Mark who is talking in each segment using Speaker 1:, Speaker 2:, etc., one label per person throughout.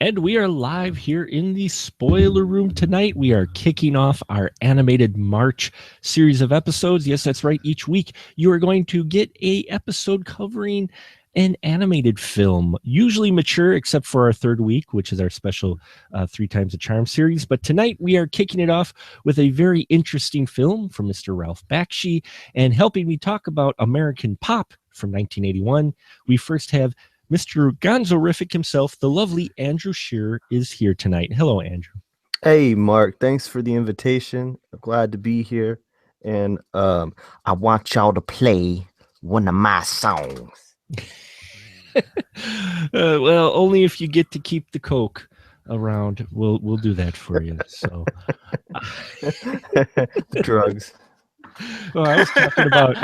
Speaker 1: And we are live here in the spoiler room tonight. We are kicking off our animated March series of episodes. Yes, that's right. Each week you are going to get a episode covering an animated film, usually mature, except for our third week, which is our special Three Times a Charm series. But tonight we are kicking it off with a very interesting film from Mr. Ralph Bakshi. And helping me talk about American Pop from 1981, we first have Mr. Gonzo-rific himself, the lovely Andrew Shearer, is here tonight. Hello, Andrew.
Speaker 2: Hey, Mark. Thanks for the invitation. I'm glad to be here. And I want y'all to play one of my songs.
Speaker 1: Well, only if you get to keep the Coke around, we'll do that for you. So,
Speaker 2: Drugs.
Speaker 1: Oh, I was talking about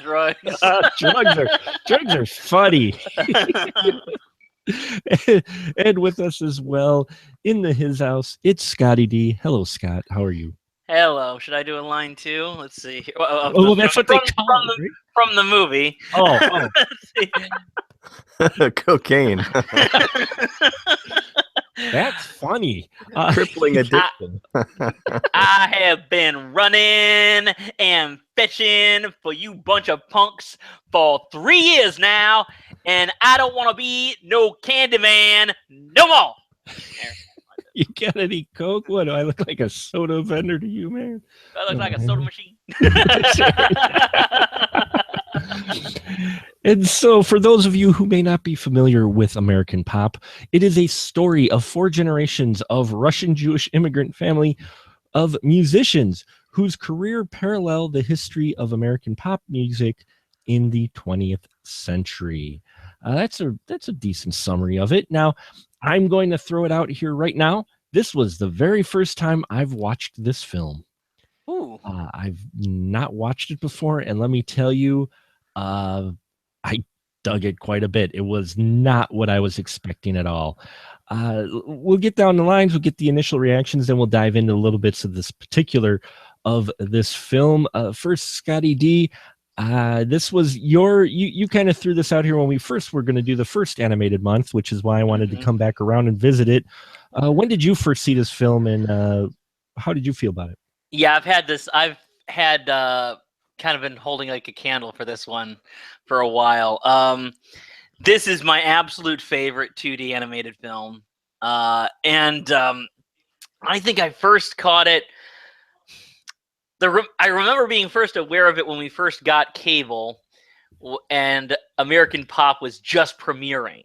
Speaker 3: drugs.
Speaker 1: Drugs are funny. And with us as well in his house, it's Scotty D. Hello, Scott. How are you?
Speaker 3: Hello. Should I do a line too? Let's see.
Speaker 1: Well, that's what they call it, right?
Speaker 3: From the movie.
Speaker 1: Oh.
Speaker 2: Cocaine.
Speaker 1: That's funny.
Speaker 2: Crippling addiction.
Speaker 3: I have been running and fetching for you bunch of punks for 3 years now, and I don't want to be no candy man no more.
Speaker 1: You got any Coke? What, do I look like a soda vendor to you, man?
Speaker 3: I look like a soda machine.
Speaker 1: And so, for those of you who may not be familiar with American Pop, it is a story of 4 generations of Russian Jewish immigrant family of musicians whose career parallel the history of American pop music in the 20th century. That's a decent summary of it. Now, I'm going to throw it out here right now. This was the very first time I've watched this film.
Speaker 3: Ooh.
Speaker 1: I've not watched it before, and let me tell you, I dug it quite a bit. It was not what I was expecting at all. We'll get down the lines, we'll get the initial reactions, then we'll dive into little bits of this particular of this film. First, Scotty D, this was you kind of threw this out here when we first were going to do the first animated month, which is why I wanted to come back around and visit it. When did you first see this film, and how did you feel about it?
Speaker 3: Yeah, I've had kind of been holding like a candle for this one for a while. This is my absolute favorite 2D animated film. And I think I first caught it. I remember being first aware of it when we first got cable, and American Pop was just premiering.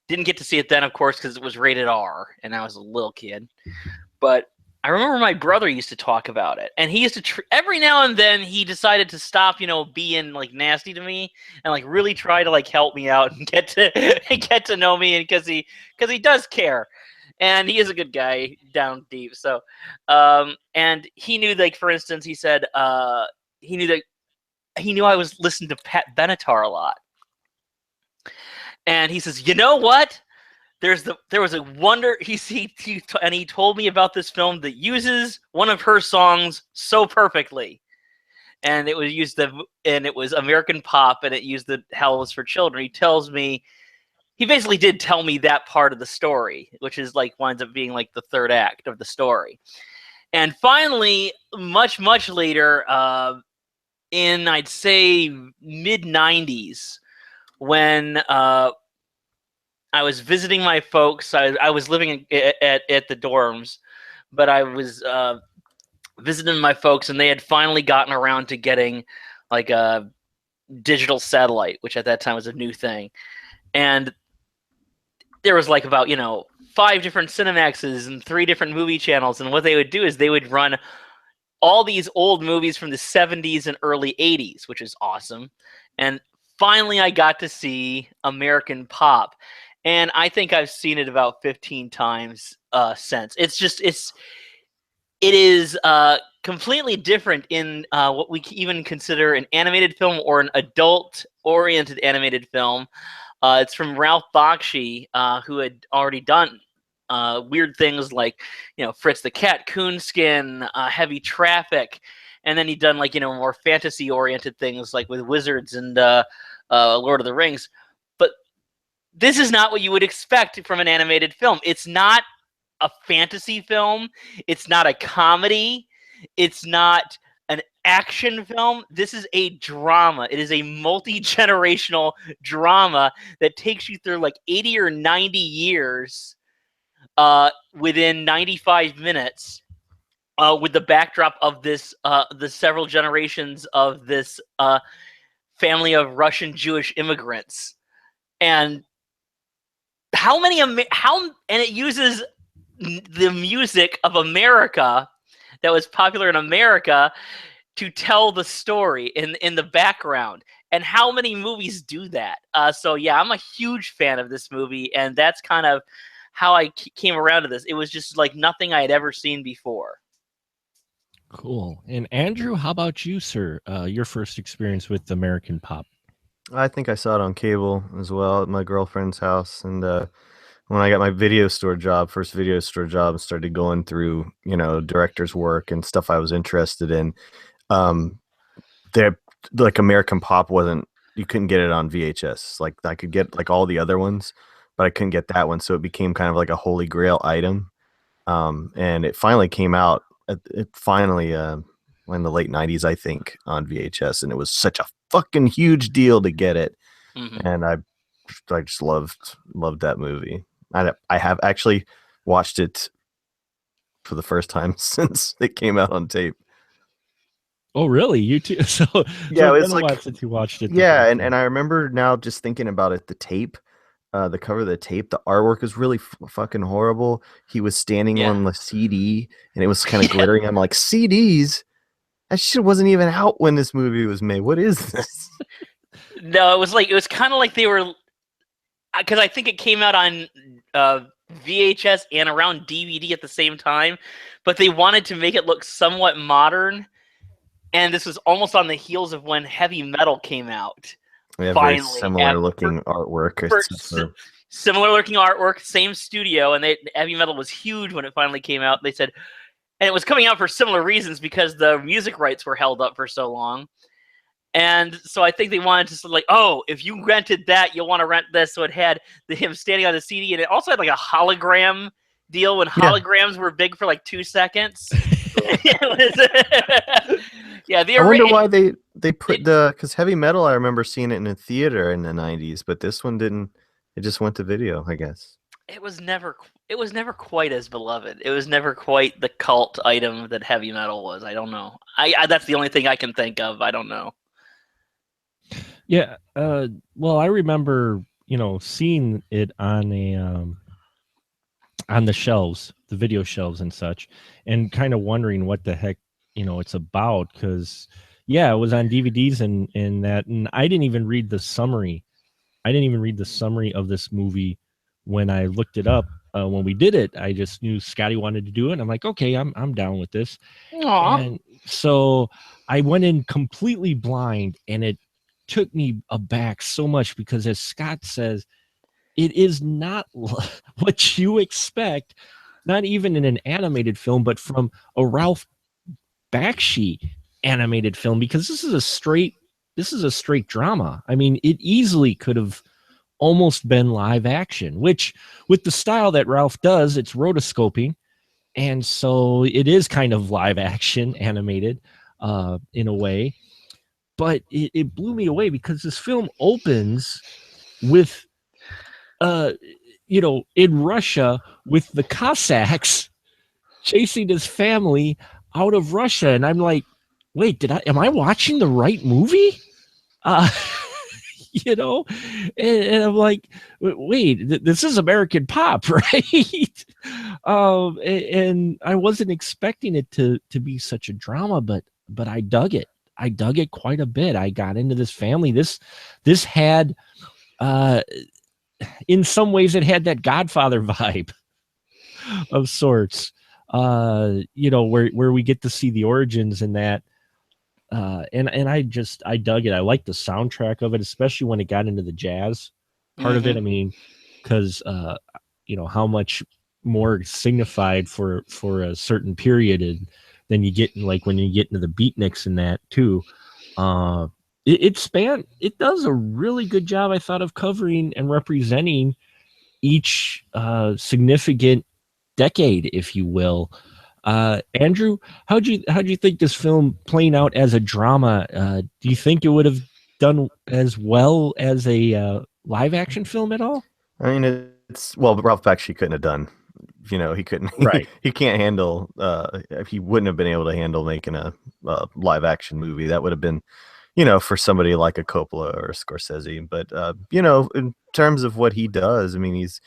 Speaker 3: Didn't get to see it then, of course, because it was rated R, and I was a little kid. But I remember my brother used to talk about it, and he used to every now and then he decided to stop, being like nasty to me and like really try to like help me out and get to know me, and because he does care, and he is a good guy down deep. So, and he knew, like, for instance, he said he knew I was listening to Pat Benatar a lot, and he says, you know what? There was a wonder he told me about this film that uses one of her songs so perfectly, and it was American Pop, and it used the Hell Was for Children. He basically did tell me that part of the story, which is like winds up being like the third act of the story. And finally, much later, in I'd say mid-90s, when I was visiting my folks. I was living at the dorms, but I was visiting my folks, and they had finally gotten around to getting like a digital satellite, which at that time was a new thing. And there was like about 5 different Cinemaxes and 3 different movie channels. And what they would do is they would run all these old movies from the 70s and early 80s, which is awesome. And finally, I got to see American Pop. And I think I've seen it about 15 times since. It is completely different in what we even consider an animated film or an adult-oriented animated film. It's from Ralph Bakshi, who had already done weird things like, Fritz the Cat, Coonskin, Heavy Traffic, and then he'd done like more fantasy-oriented things like with Wizards and Lord of the Rings. But this is not what you would expect from an animated film. It's not a fantasy film. It's not a comedy. It's not an action film. This is a drama. It is a multi-generational drama that takes you through like 80 or 90 years within 95 minutes with the backdrop of this, the several generations of this family of Russian Jewish immigrants. And and it uses the music of America that was popular in America to tell the story in the background. And how many movies do that? So yeah, I'm a huge fan of this movie, and that's kind of how I came around to this. It was just like nothing I had ever seen before.
Speaker 1: Cool. And Andrew, how about you, sir? Your first experience with American Pop?
Speaker 2: I think I saw it on cable as well at my girlfriend's house, and when I got my first video store job, and started going through, director's work and stuff I was interested in. There, like American Pop you couldn't get it on VHS. Like I could get like all the other ones, but I couldn't get that one. So it became kind of like a holy grail item. And it finally came out. It finally in the late 90s, I think, on VHS, and it was such a fucking huge deal to get it.
Speaker 3: Mhm.
Speaker 2: And I just loved that movie. I have actually watched it for the first time since it came out on tape.
Speaker 1: Oh, really? You too? So
Speaker 2: Yeah,
Speaker 1: it's
Speaker 2: it's
Speaker 1: been a
Speaker 2: like,
Speaker 1: while since you watched it.
Speaker 2: yeah, and I remember now just thinking about it, the tape, the cover of the tape, the artwork is really fucking horrible. He was standing
Speaker 3: Yeah.
Speaker 2: on the CD, and it was kind of glittering. I'm like, CDs? That shit wasn't even out when this movie was made. What is this?
Speaker 3: No, it was kind of like they were, because I think it came out on VHS and around DVD at the same time, but they wanted to make it look somewhat modern, and this was almost on the heels of when heavy metal came out.
Speaker 2: Yeah,
Speaker 3: Finally,
Speaker 2: very similar looking artwork.
Speaker 3: Similar looking artwork, same studio, and heavy metal was huge when it finally came out. They said, and it was coming out for similar reasons because the music rights were held up for so long. And so I think they wanted to like, oh, if you rented that, you'll want to rent this. So it had him standing on the CD, and it also had like a hologram deal when holograms were big for like 2 seconds. Yeah,
Speaker 2: I wonder why they put because heavy metal, I remember seeing it in a theater in the 90s, but this one didn't. It just went to video, I guess.
Speaker 3: It was never quite as beloved. It was never quite the cult item that heavy metal was. I don't know. I that's the only thing I can think of. I don't know.
Speaker 1: Yeah. Well, I remember, seeing it on on the shelves, the video shelves and such, and kind of wondering what the heck, it's about. Because, yeah, it was on DVDs and that, and I didn't even read the summary. I didn't even read the summary of this movie when I looked it up. When we did it, I just knew Scotty wanted to do it. And I'm like, okay, I'm down with this.
Speaker 3: Aww.
Speaker 1: And so I went in completely blind, and it took me aback so much because, as Scott says, it is not what you expect, not even in an animated film, but from a Ralph Bakshi animated film, because this is a straight drama. I mean, it easily could have almost been live action, which with the style that Ralph does, it's rotoscoping. And so it is kind of live action animated in a way. But it blew me away because this film opens with, in Russia with the Cossacks chasing his family out of Russia. And I'm like, wait, am I watching the right movie? And I'm like, wait, this is American Pop, right? And I wasn't expecting it to be such a drama, but I dug it. I dug it quite a bit. I got into this family. This had, in some ways, it had that Godfather vibe of sorts. Where we get to see the origins in that. And I dug it. I liked the soundtrack of it, especially when it got into the jazz part of it. I mean, because how much more signified for a certain period than you get like when you get into the beatniks and that too. it does a really good job, I thought, of covering and representing each significant decade, if you will. Andrew, how'd you think this film playing out as a drama? Do you think it would have done as well as a live action film at all?
Speaker 2: I mean, it's well, Ralph Bakshi couldn't have done. He couldn't.
Speaker 1: Right.
Speaker 2: He can't handle. He wouldn't have been able to handle making a live action movie. That would have been, for somebody like a Coppola or a Scorsese. But in terms of what he does, I mean, he's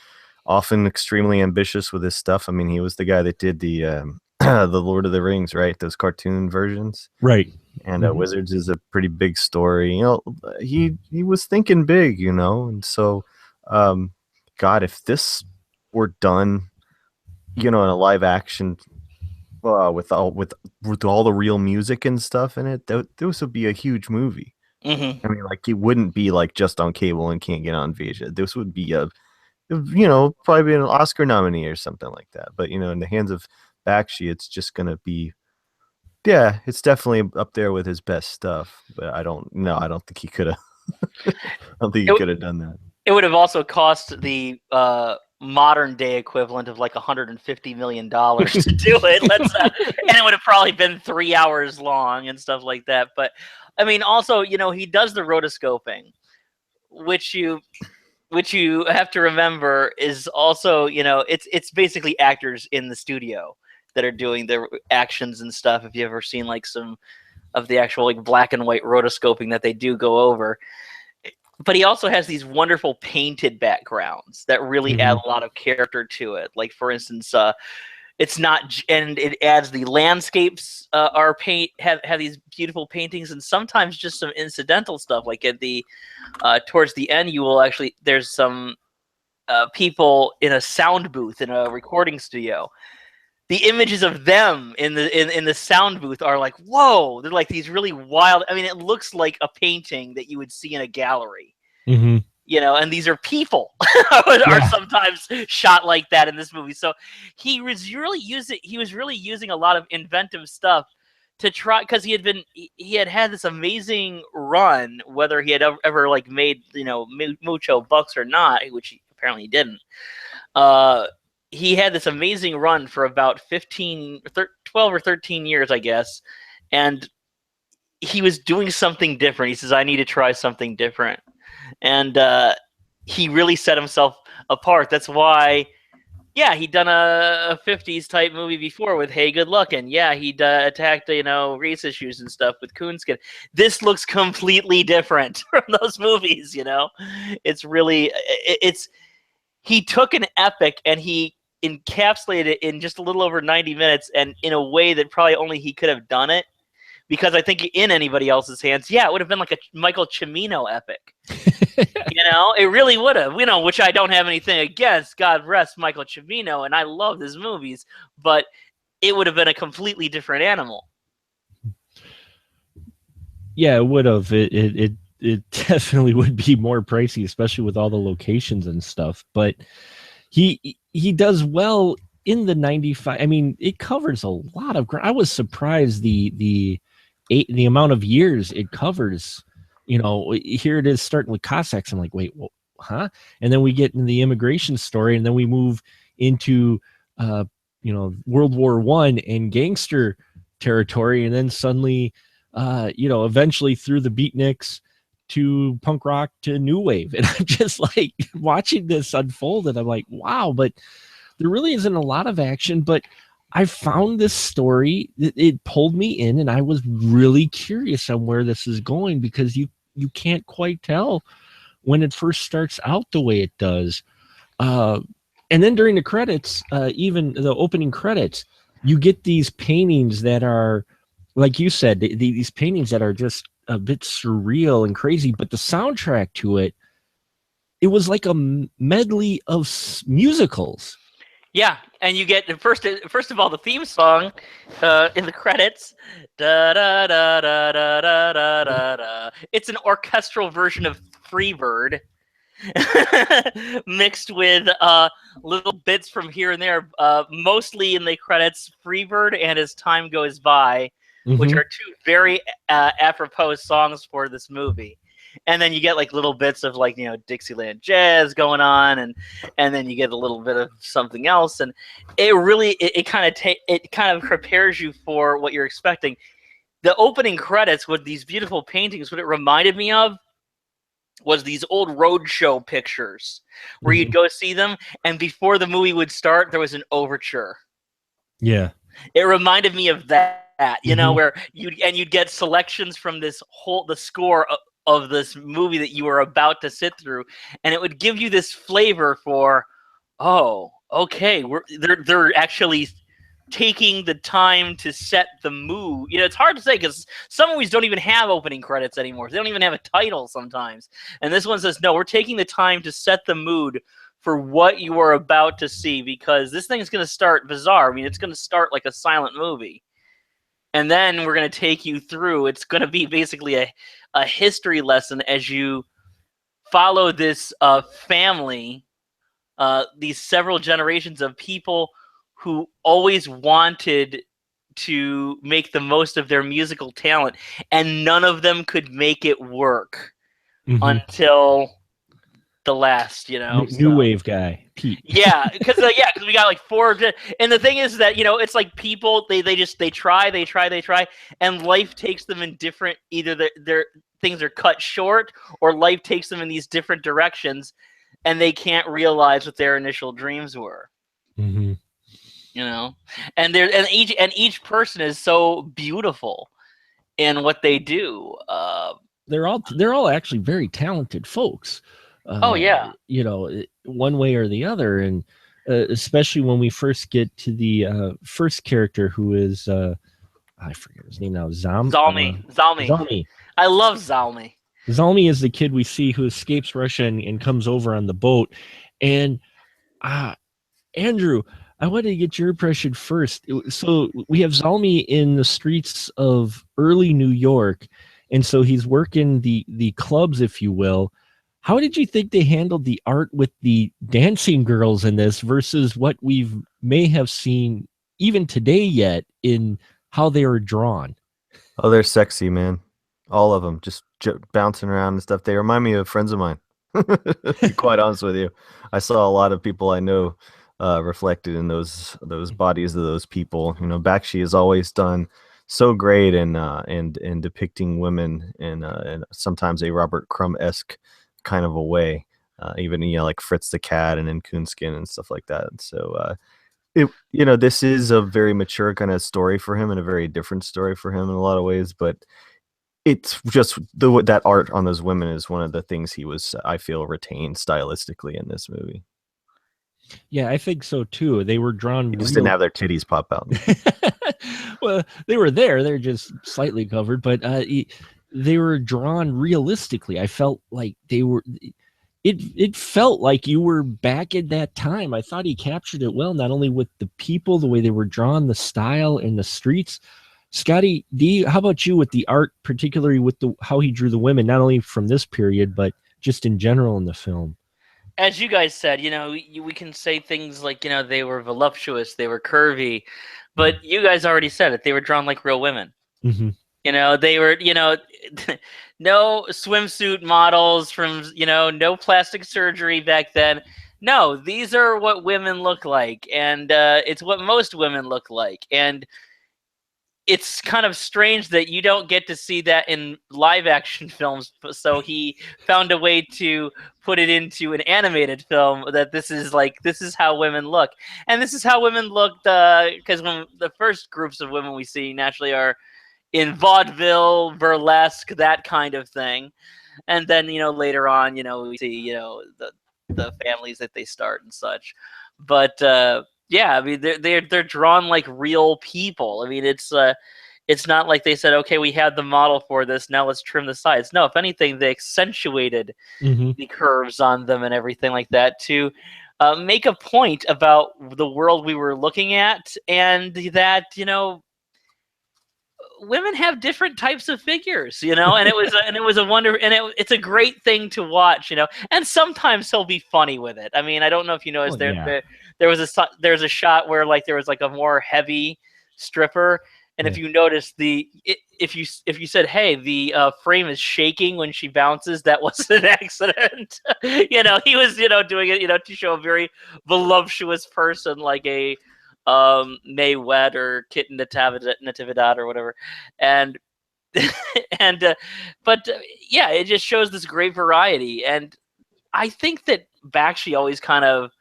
Speaker 2: often extremely ambitious with his stuff. I mean, he was the guy that did the the Lord of the Rings, right? Those cartoon versions.
Speaker 1: Right.
Speaker 2: And Wizards is a pretty big story. He was thinking big, and so, God, if this were done, in a live action, with all the real music and stuff in it, this would be a huge movie.
Speaker 3: Mm-hmm.
Speaker 2: I mean, like, it wouldn't be like just on cable and can't get on VHS. This would be probably be an Oscar nominee or something like that. But in the hands of Bakshi, it's just gonna be. Yeah, it's definitely up there with his best stuff, but I don't think he could have. I don't think he could have done that.
Speaker 3: It would have also cost the modern day equivalent of like $150 million to do it. And it would have probably been 3 hours long and stuff like that. But I mean, also, he does the rotoscoping, which you have to remember is also, it's basically actors in the studio that are doing their actions and stuff. If you've ever seen like some of the actual like black and white rotoscoping that they do go over. But he also has these wonderful painted backgrounds that really add a lot of character to it. Like, for instance, it's not, and it adds the landscapes are have these beautiful paintings, and sometimes just some incidental stuff. Like at the towards the end, there's some people in a sound booth in a recording studio. The images of them in the sound booth are like, whoa, they're like these really wild. I mean, it looks like a painting that you would see in a gallery, and these are people are sometimes shot like that in this movie. So he was really using a lot of inventive stuff to try, because he had this amazing run, whether he had ever like made mucho bucks or not, which he apparently didn't. He had this amazing run for about 12 or 13 years, I guess. And he was doing something different. He says, I need to try something different. And he really set himself apart. That's why, he'd done a 50s type movie before with Hey Good Lookin'. Yeah, he'd attacked, race issues and stuff with Coonskin. This looks completely different from those movies, It's really, he took an epic and he encapsulated it in just a little over 90 minutes, and in a way that probably only he could have done it, because I think in anybody else's hands, it would have been like a Michael Cimino epic. It really would have, which I don't have anything against. God rest Michael Cimino, and I love his movies, but it would have been a completely different animal.
Speaker 1: Yeah, it would have. It definitely would be more pricey, especially with all the locations and stuff. But he does well in the 95. I mean, it covers a lot of ground. I was surprised the amount of years it covers. Here it is starting with Cossacks. I'm like, wait, well, huh? And then we get into the immigration story, and then we move into World War I and gangster territory, and then suddenly eventually through the beatniks to punk rock to new wave. And I'm just like watching this unfold, and I'm like, wow, but there really isn't a lot of action. But I found this story, it pulled me in, and I was really curious on where this is going, because you can't quite tell when it first starts out the way it does. And then during the credits, even the opening credits, you get these paintings that are, like you said, these paintings that are just a bit surreal and crazy, but the soundtrack to it was like a medley of musicals.
Speaker 3: Yeah, and you get first of all the theme song in the credits. Da, da, da, da, da, da, da, da. It's an orchestral version of Freebird, mixed with little bits from here and there. Mostly in the credits, Freebird and As Time Goes By, which
Speaker 1: Mhm.
Speaker 3: are two very apropos songs for this movie. And then you get like little bits of like, you know, Dixieland jazz going on, and then you get a little bit of something else, and it kind of prepares you for what you're expecting. The opening credits with these beautiful paintings, what it reminded me of was these old roadshow pictures where you'd
Speaker 1: Mhm.
Speaker 3: go see them, and before the movie would start, there was an overture.
Speaker 1: Yeah.
Speaker 3: It reminded me of that, you know,
Speaker 1: Mhm.
Speaker 3: where you'd get selections from the score of this movie that you were about to sit through, and it would give you this flavor for, oh, okay, they're actually taking the time to set the mood. You know, it's hard to say because some movies don't even have opening credits anymore. They don't even have a title sometimes. And this one says, no, we're taking the time to set the mood for what you are about to see, because this thing is going to start bizarre. I mean, it's going to start like a silent movie. And then we're going to take you through. It's going to be basically a history lesson as you follow this family, these several generations of people who always wanted to make the most of their musical talent, and none of them could make it work
Speaker 1: Mhm.
Speaker 3: until the last, you know.
Speaker 1: New
Speaker 3: So
Speaker 1: wave guy, Pete.
Speaker 3: yeah, because we got like four, and the thing is that, you know, it's like people they try, and life takes them in different, either their things are cut short, or life takes them in these different directions, and they can't realize what their initial dreams were.
Speaker 1: Mhm.
Speaker 3: You know, and each person is so beautiful in what they do.
Speaker 1: They're all actually very talented folks.
Speaker 3: Oh yeah,
Speaker 1: One way or the other, and especially when we first get to the first character, who is I forget his name now.
Speaker 3: Zalmi.
Speaker 1: Zalmi.
Speaker 3: I love Zalmi.
Speaker 1: Zalmi is the kid we see who escapes Russia and comes over on the boat. And uh, Andrew, I wanted to get your impression first. So we have Zalmi in the streets of early New York, and so he's working the clubs, if you will. How did you think they handled the art with the dancing girls in this versus what we've may have seen even today yet in how they were drawn?
Speaker 2: Oh, they're sexy, man. All of them, just bouncing around and stuff. They remind me of friends of mine. To be quite honest with you, I saw a lot of people I know reflected in those bodies of those people. You know, Bakshi has always done so great in depicting women in sometimes a Robert Crumb-esque kind of a way. Even like Fritz the Cat and in Coonskin and stuff like that. So this is a very mature kind of story for him and a very different story for him in a lot of ways, but it's just that art on those women is one of the things I feel, retained stylistically in this movie.
Speaker 1: Yeah, I think so too. They were drawn
Speaker 2: They just didn't have their titties pop out.
Speaker 1: well, they were there. They're just slightly covered, but they were drawn realistically. I felt like they were. It felt like you were back in that time. I thought he captured it well, not only with the people, the way they were drawn, the style, and the streets. Scotty, how about you with the art, particularly with how he drew the women, not only from this period, but just in general in the film?
Speaker 3: As you guys said, you know, we can say things like, you know, they were voluptuous, they were curvy, but you guys already said it. They were drawn like real women.
Speaker 1: Mm-hmm.
Speaker 3: You know, they were, you know, no swimsuit models from, you know, no plastic surgery back then. No, these are what women look like, and it's what most women look like. And it's kind of strange that you don't get to see that in live action films. So he found a way to put it into an animated film, that this is how women look. And this is how women looked, because when the first groups of women we see naturally are in vaudeville, burlesque, that kind of thing. And then, you know, later on, you know, we see, you know, the families that they start and such. But yeah, I mean, they're drawn like real people. I mean, it's not like they said, okay, we had the model for this, now let's trim the sides. No, if anything, they accentuated
Speaker 1: Mm-hmm.
Speaker 3: the curves on them and everything like that to make a point about the world we were looking at, and that, you know, women have different types of figures, you know, and it was a wonder, and it's a great thing to watch, you know. And sometimes he'll be funny with it. I mean, I don't know if you noticed,
Speaker 1: Well, yeah.
Speaker 3: there's a shot where like there was like a more heavy stripper, And if you notice if you said, "Hey, the frame is shaking when she bounces," that wasn't an accident. He was doing it to show a very voluptuous person like a Mae Wet or Kitten Natividad or whatever, and but yeah, it just shows this great variety, and I think that Bakshi always kind of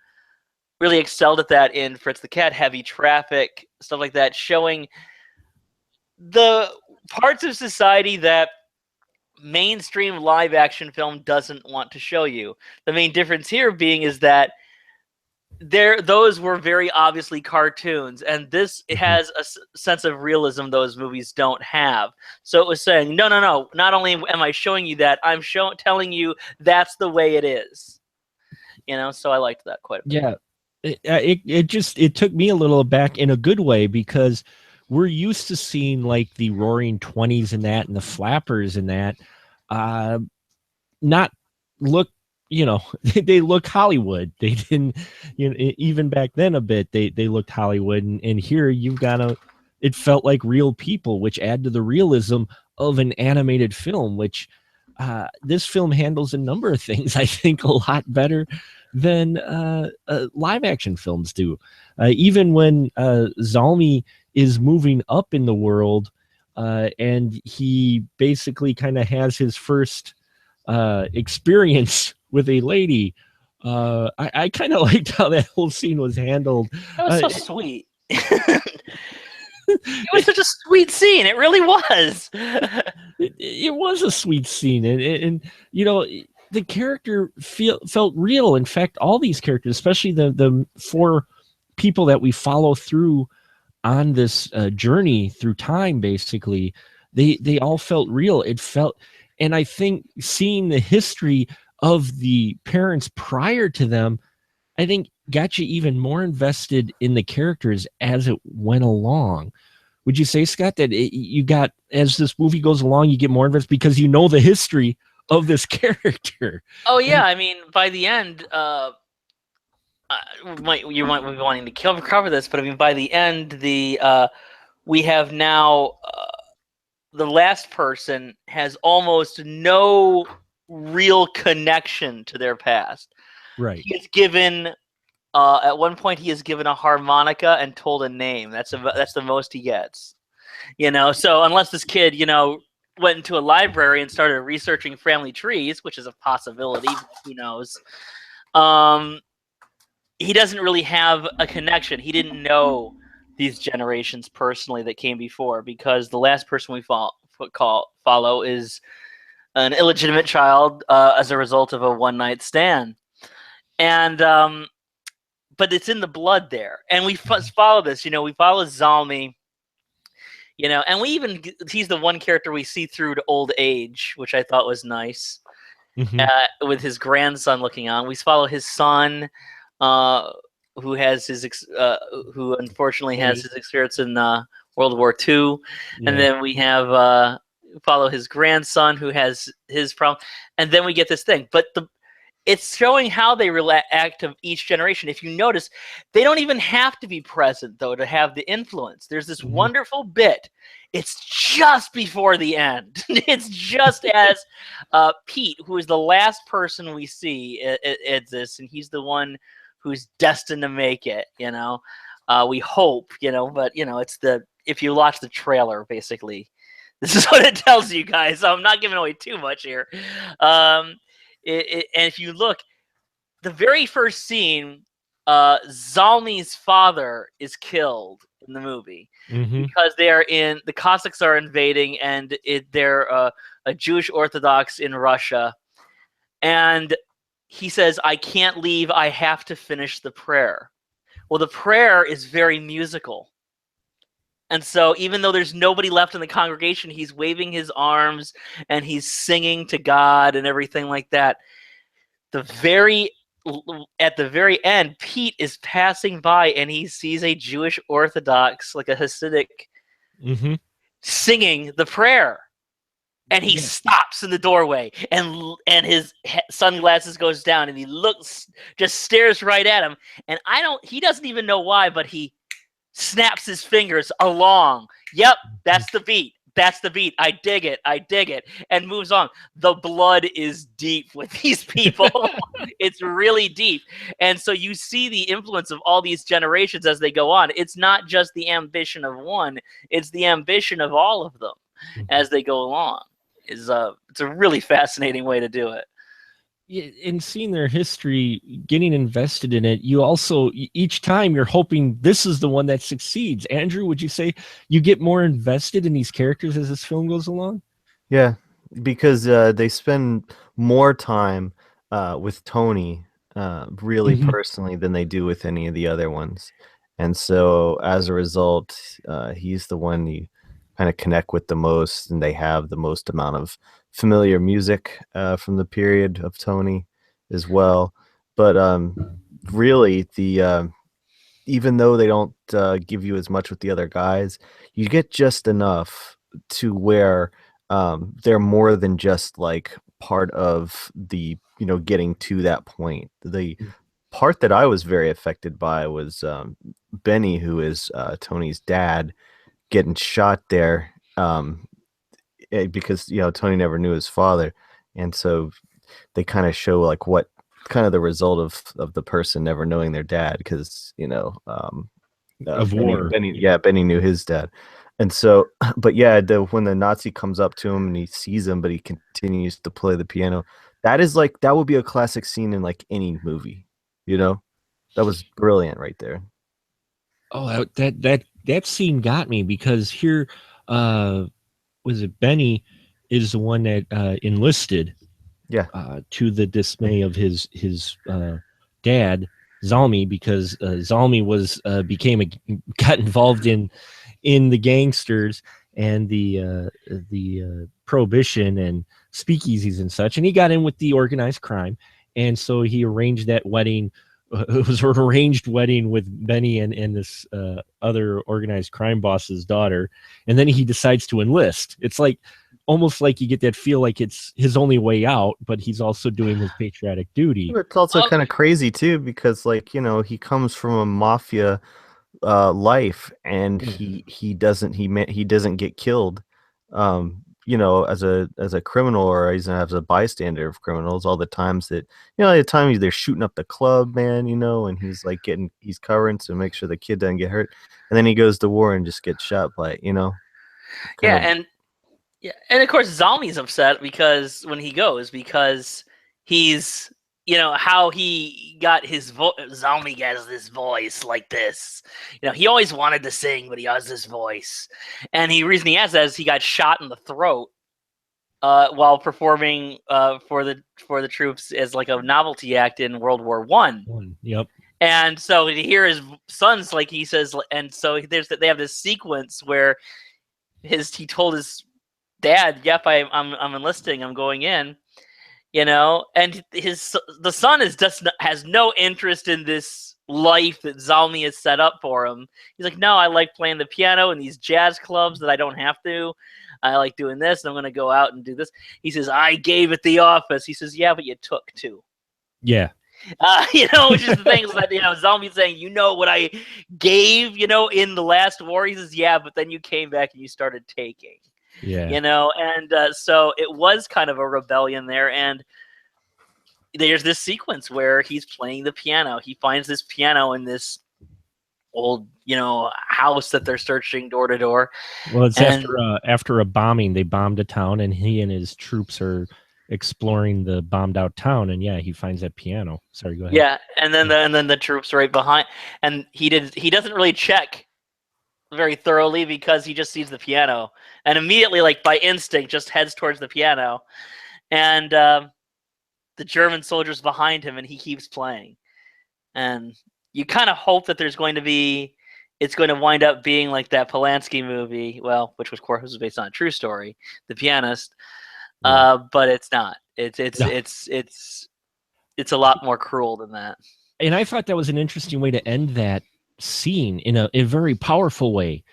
Speaker 3: really excelled at that in Fritz the Cat, Heavy Traffic, stuff like that, showing the parts of society that mainstream live action film doesn't want to show you. The main difference here being is that those were very obviously cartoons, and this has a sense of realism those movies don't have. So it was saying, no, not only am I showing you that, I'm telling you that's the way it is. So I liked that quite a bit.
Speaker 1: Yeah. It took me a little back in a good way, because we're used to seeing like the Roaring Twenties and that, and the Flappers and that, not look, they look Hollywood. They didn't, even back then a bit, they looked Hollywood, and here you've got it felt like real people, which add to the realism of an animated film, which this film handles a number of things, I think, a lot better than live action films do. Even when Zalmi is moving up in the world, and he basically kind of has his first experience with a lady, I kind of liked how that whole scene was handled.
Speaker 3: That was so sweet. It was such a sweet scene. It really was.
Speaker 1: It was a sweet scene, and the character felt real. In fact, all these characters, especially the four people that we follow through on this journey through time, basically, they all felt real. It felt, and I think seeing the history of the parents prior to them, I think got you even more invested in the characters as it went along. Would you say, Scott, that you got, as this movie goes along, you get more invested because you know the history of this character?
Speaker 3: Oh yeah, I mean, by the end, you might be wanting to cover this, but I mean, by the end, we have now the last person has almost no real connection to their past.
Speaker 1: Right.
Speaker 3: He is given at one point he is given a harmonica and told a name. That's the most he gets. So unless this kid, went into a library and started researching family trees, which is a possibility, who knows? He doesn't really have a connection. He didn't know these generations personally that came before, because the last person we follow is an illegitimate child as a result of a one-night stand. And but it's in the blood there, and we follow this. We follow Zalmi, and he's the one character we see through to old age, which I thought was nice. With his grandson looking on, we follow his son, who has who unfortunately has his experience in World War II, and then we have follow his grandson who has his problem, and then we get this thing. But it's showing how they react to each generation. If you notice, they don't even have to be present, though, to have the influence. There's this wonderful bit. It's just before the end. It's just as Pete, who is the last person we see at this, and he's the one who's destined to make it, we hope, but, it's if you watch the trailer, basically, this is what it tells you guys. So I'm not giving away too much here. And if you look, the very first scene, Zalmi's father is killed in the movie because the Cossacks are invading, and they're a Jewish Orthodox in Russia. And he says, "I can't leave. I have to finish the prayer." Well, the prayer is very musical. And so even though there's nobody left in the congregation, he's waving his arms and he's singing to God and everything like that. At the very end, Pete is passing by and he sees a Jewish Orthodox, like a Hasidic, singing the prayer. And he stops in the doorway, and his sunglasses goes down, and he just stares right at him. And he doesn't even know why, but he snaps his fingers along. Yep, that's the beat. That's the beat. I dig it. I dig it. And moves on. The blood is deep with these people. It's really deep. And so you see the influence of all these generations as they go on. It's not just the ambition of one, it's the ambition of all of them as they go along. It's a really fascinating way to do it.
Speaker 1: In seeing their history, getting invested in it, you also, each time you're hoping this is the one that succeeds. Andrew, would you say you get more invested in these characters as this film goes along?
Speaker 2: Yeah, because they spend more time with Tony really personally than they do with any of the other ones. And so as a result, he's the one you kind of connect with the most, and they have the most amount of familiar music from the period of Tony as well. But really, the even though they don't give you as much with the other guys, you get just enough to where they're more than just like part of the, you know, getting to that point. The part that I was very affected by was Benny, who is Tony's dad, getting shot there because, you know, Tony never knew his father, and so they kind of show like what kind of the result of the person never knowing their dad, because, you know,
Speaker 1: Of war.
Speaker 2: Benny knew his dad. And so, but yeah, when the Nazi comes up to him and he sees him, but he continues to play the piano, that is like, that would be a classic scene in like any movie, you know. That was brilliant right there.
Speaker 1: Oh, that scene got me, because here, was it Benny is the one that enlisted,
Speaker 2: Yeah.
Speaker 1: to the dismay of his dad Zalmi, because Zalmi was got involved in the gangsters and the prohibition and speakeasies and such, and he got in with the organized crime, and so he arranged that wedding. It was an arranged wedding with Benny and this other organized crime boss's daughter, and then he decides to enlist. It's like almost like you get that feel like it's his only way out, but he's also doing his patriotic duty.
Speaker 2: It's also kind of crazy too, because, like, you know, he comes from a mafia life, and he doesn't get killed, you know, as a criminal, or even as a bystander of criminals. All the times that, you know, the time they're shooting up the club, man, you know, and he's like he's covering to make sure the kid doesn't get hurt, and then he goes to war and just gets shot by, you know.
Speaker 3: And of course Zalmi's upset because when he goes, because he's, you know, how he got his voice. Zalmi has this voice like this. You know, he always wanted to sing, but he has this voice. And the reason he has that is he got shot in the throat while performing for the troops as like a novelty act in World War I.
Speaker 1: Yep.
Speaker 3: And so to hear his sons, like he says, and so they have this sequence where he told his dad, "Yep, I'm enlisting. I'm going in." You know, and the son has no interest in this life that Zalmi has set up for him. He's like, "No, I like playing the piano in these jazz clubs that I don't have to. I like doing this, and I'm going to go out and do this." He says, "I gave it the office." He says, "Yeah, but you took two."
Speaker 1: Yeah.
Speaker 3: You know, which is the thing that, you know, Zalmi's saying, "You know what I gave, you know, in the last war?" He says, "Yeah, but then you came back and you started taking."
Speaker 1: Yeah.
Speaker 3: You know, and so it was kind of a rebellion there. And there's this sequence where he's playing the piano. He finds this piano in this old, you know, house that they're searching door to door.
Speaker 1: Well, it's after a bombing. They bombed a town, and he and his troops are exploring the bombed out town. And yeah, he finds that piano. Sorry, go ahead.
Speaker 3: Yeah, and then the troops right behind, and he doesn't really check very thoroughly because he just sees the piano and immediately, like by instinct, just heads towards the piano, and the German soldiers behind him, and he keeps playing. And you kind of hope that it's going to wind up being like that Polanski movie, well, which was based on a true story, The Pianist, but it's not. It's a lot more cruel than that.
Speaker 1: And I thought that was an interesting way to end that scene in a very powerful way,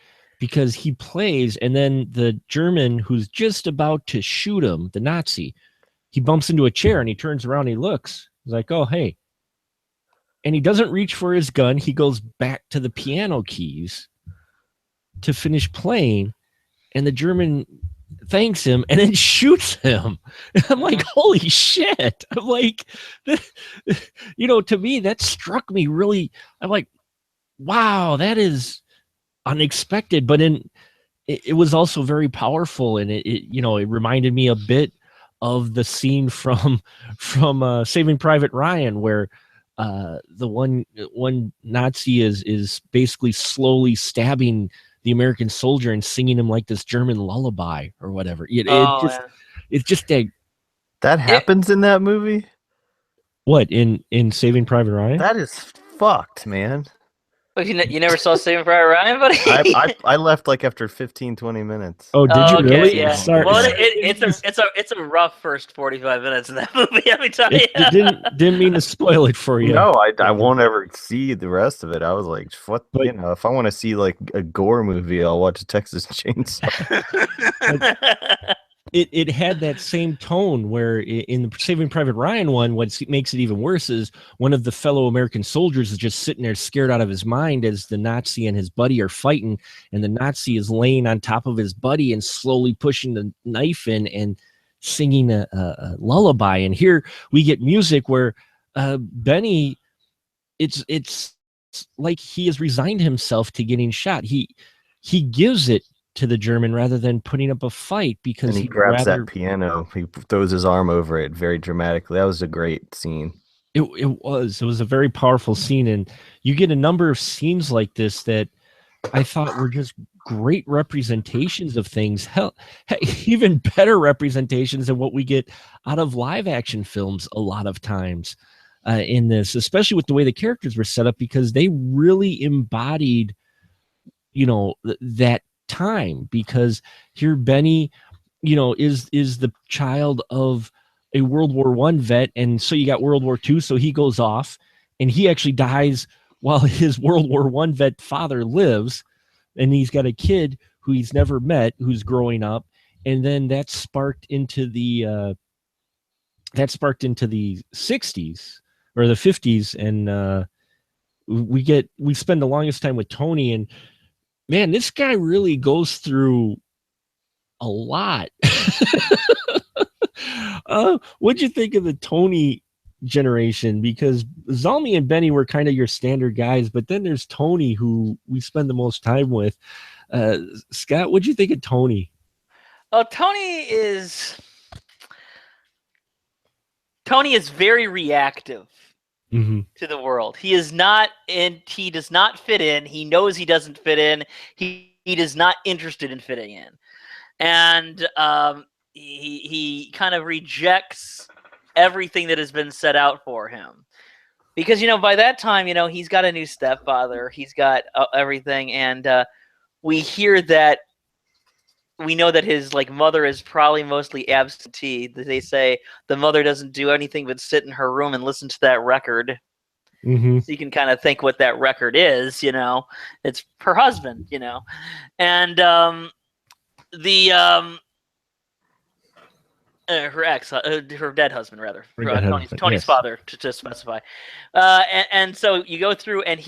Speaker 1: because he plays, and then the German who's just about to shoot him, the Nazi, he bumps into a chair and he turns around and he looks. He's like, "Oh, hey." And he doesn't reach for his gun. He goes back to the piano keys to finish playing, and the German thanks him and then shoots him. And I'm like, holy shit. I'm like, to me, that struck me really. I'm like, wow, that is unexpected. But it was also very powerful. And it reminded me a bit of the scene from Saving Private Ryan, where the one Nazi is basically slowly stabbing the American soldier and singing him like this German lullaby or whatever. It's just
Speaker 2: That happens in that movie?
Speaker 1: what in Saving Private Ryan?
Speaker 2: That is fucked, man.
Speaker 3: Well, you never saw Saving Private Ryan, buddy?
Speaker 2: I left like after 15, 20 minutes.
Speaker 1: Oh, did you really?
Speaker 3: Yeah.
Speaker 1: Sorry.
Speaker 3: Well, it's a rough first 45 minutes in that movie. Let me tell you.
Speaker 1: Didn't mean to spoil it for you.
Speaker 2: No, I won't ever see the rest of it. I was like, what?
Speaker 1: But-
Speaker 2: if I want to see like a gore movie, I'll watch Texas Chainsaw.
Speaker 1: It had that same tone where in the Saving Private Ryan one, what makes it even worse is one of the fellow American soldiers is just sitting there scared out of his mind as the Nazi and his buddy are fighting, and the Nazi is laying on top of his buddy and slowly pushing the knife in and singing a lullaby. And here we get music where Benny, it's like he has resigned himself to getting shot. He gives it to the German rather than putting up a fight, because
Speaker 2: and he grabs that piano, he throws his arm over it very dramatically. That was a great scene.
Speaker 1: It was a very powerful scene, and you get a number of scenes like this that I thought were just great representations of things. Hell, even better representations than what we get out of live action films a lot of times in this, especially with the way the characters were set up, because they really embodied, that time. Because here Benny, is the child of a World War I vet, and so you got World War II, so he goes off and he actually dies while his World War I vet father lives, and he's got a kid who he's never met who's growing up, and then that sparked into the 60s or the 50s, and we spend the longest time with Tony, and man, this guy really goes through a lot. What'd you think of the Tony generation? Because Zalmi and Benny were kind of your standard guys, but then there's Tony, who we spend the most time with. Scott, what'd you think of Tony?
Speaker 3: Oh, Tony is very reactive to the world. He does not fit in. He knows he doesn't fit in. He is not interested in fitting in. And he kind of rejects everything that has been set out for him. Because, by that time, he's got a new stepfather. He's got everything. And we know that his mother is probably mostly absentee. They say the mother doesn't do anything but sit in her room and listen to that record. So you can kind of think what that record is, it's her husband, and her ex, her dead husband, rather, Tony's father, to specify. And so you go through, and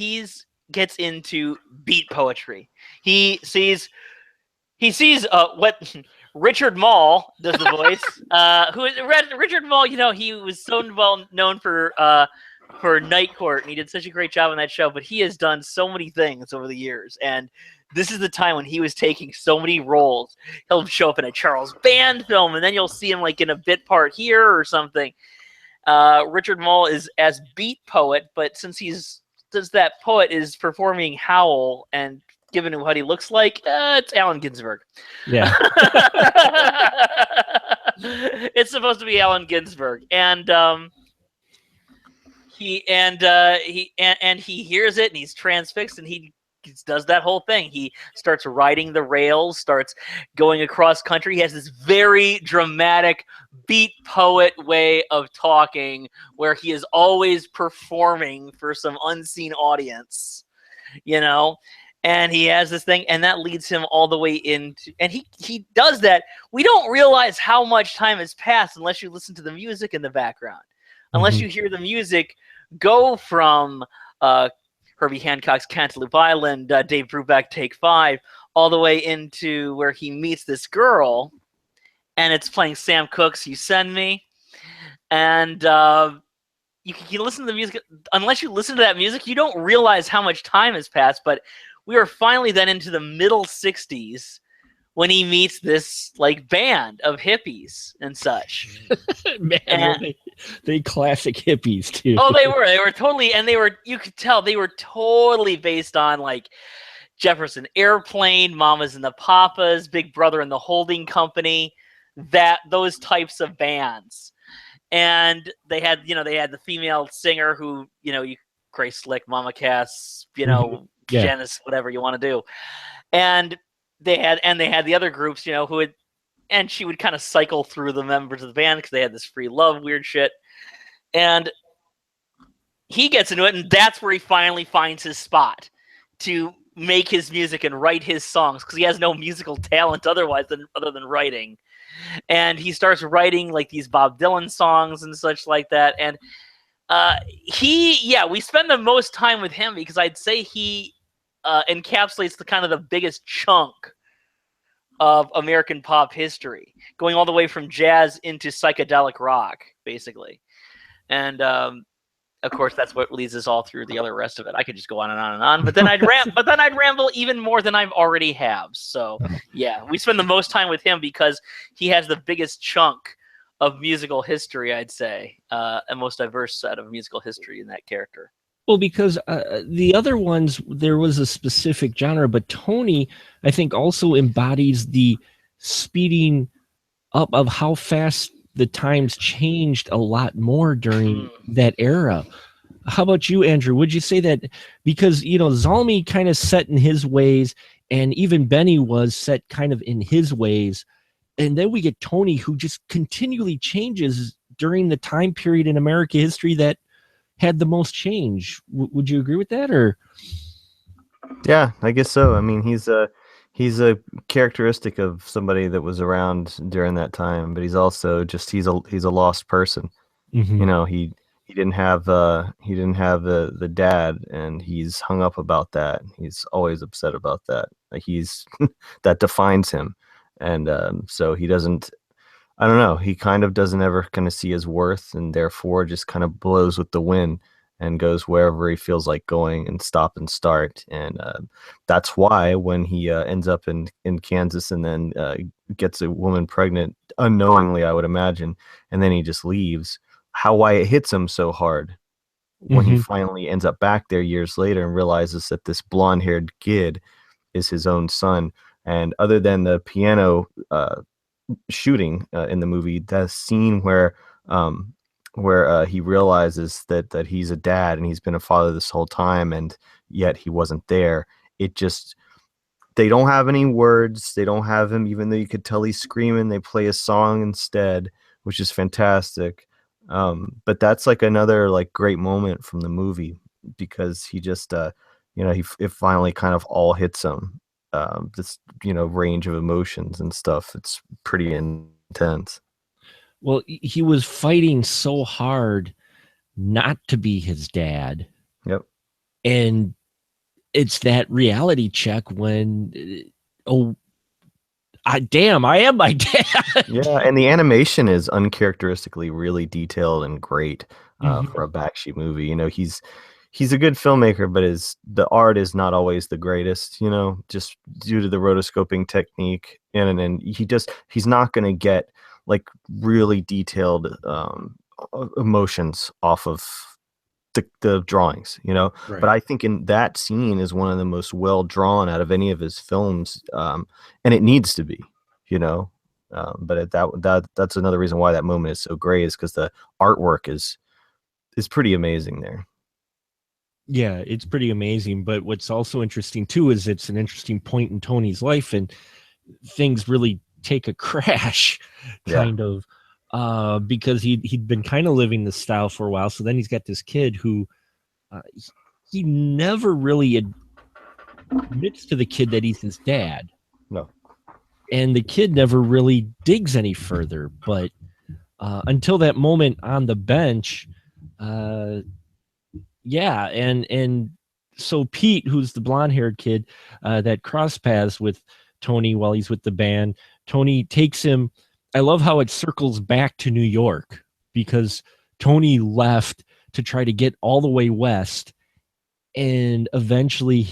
Speaker 3: gets into beat poetry. He sees what Richard Mall does the voice. Richard Mall, he was so well known for Night Court, and he did such a great job on that show. But he has done so many things over the years, and this is the time when he was taking so many roles. He'll show up in a Charles Band film, and then you'll see him in a bit part here or something. Richard Mall is as beat poet, but since that poet is performing Howl and given what he looks like, it's Allen Ginsberg.
Speaker 1: Yeah.
Speaker 3: It's supposed to be Allen Ginsberg. And he hears it, and he's transfixed, and he does that whole thing. He starts riding the rails, starts going across country. He has this very dramatic beat poet way of talking where he is always performing for some unseen audience, and he has this thing, and that leads him all the way into, and he does that. We don't realize how much time has passed unless you listen to the music in the background, unless you hear the music go from Herbie Hancock's Cantaloupe Island, Dave Brubeck, Take 5, all the way into where he meets this girl, and it's playing Sam Cooke's "You Send Me," and you can listen to the music. Unless you listen to that music, you don't realize how much time has passed. But we are finally then into the middle '60s when he meets this like band of hippies and such.
Speaker 1: Man,
Speaker 3: And,
Speaker 1: they classic hippies too.
Speaker 3: oh, they were totally, and you could tell they were totally based on like Jefferson Airplane, Mamas and the Papas, Big Brother and the Holding Company, those types of bands. And they had the female singer who, Grace Slick, Mama Cass,
Speaker 1: Yeah.
Speaker 3: Janice, whatever you want to do. And they had the other groups, who would, and she would kind of cycle through the members of the band because they had this free love weird shit. And he gets into it, and that's where he finally finds his spot to make his music and write his songs, because he has no musical talent other than writing. And he starts writing like these Bob Dylan songs and such like that. And we spend the most time with him because I'd say he encapsulates the biggest chunk of American pop history, going all the way from jazz into psychedelic rock, basically. And of course, that's what leads us all through the other rest of it. I could just go on and on and on, but then I'd ramble even more than I already have. So yeah, we spend the most time with him because he has the biggest chunk of musical history, I'd say, and most diverse set of musical history in that character.
Speaker 1: Well, because the other ones, there was a specific genre, but Tony, I think, also embodies the speeding up of how fast the times changed a lot more during that era. How about you, Andrew? Would you say that because, Zalmi kind of set in his ways, and even Benny was set kind of in his ways, and then we get Tony, who just continually changes during the time period in American history that had the most change? Would you agree with that, or?
Speaker 2: Yeah, I guess so. I mean, he's a characteristic of somebody that was around during that time, but he's also just he's a lost person.
Speaker 1: Mm-hmm.
Speaker 2: He didn't have the dad, and he's hung up about that. He's always upset about that. Like that defines him, and so he doesn't. I don't know. He kind of doesn't ever kind of see his worth, and therefore just kind of blows with the wind and goes wherever he feels like going and stop and start. And that's why when he ends up in Kansas and then gets a woman pregnant unknowingly, I would imagine, and then he just leaves, why it hits him so hard when he finally ends up back there years later and realizes that this blonde-haired kid is his own son. And other than the piano shooting in the movie, that scene where he realizes that he's a dad and he's been a father this whole time, and yet he wasn't there. They don't have any words. They don't have him, even though you could tell he's screaming. They play a song instead, which is fantastic. But that's like another like great moment from the movie, because he just it finally kind of all hits him. This range of emotions and stuff. It's pretty intense.
Speaker 1: Well, he was fighting so hard not to be his dad.
Speaker 2: Yep.
Speaker 1: And it's that reality check when, I am my dad.
Speaker 2: Yeah, and the animation is uncharacteristically really detailed and great for a Bakshi movie. He's a good filmmaker, but the art is not always the greatest, just due to the rotoscoping technique. And he's not going to get like really detailed emotions off of the drawings,
Speaker 1: Right.
Speaker 2: But I think in that scene is one of the most well drawn out of any of his films, and it needs to be, but that's another reason why that moment is so great, is because the artwork is pretty amazing there.
Speaker 1: Yeah, it's pretty amazing. But what's also interesting too is it's an interesting point in Tony's life, and things really take a crash, kind of, because he'd been kind of living this style for a while. So then he's got this kid who he never really admits to the kid that he's his dad.
Speaker 2: No. And
Speaker 1: the kid never really digs any further. But until that moment on the bench, and so Pete, who's the blonde-haired kid that cross paths with Tony while he's with the band, Tony takes him. I love how it circles back to New York because Tony left to try to get all the way west, and eventually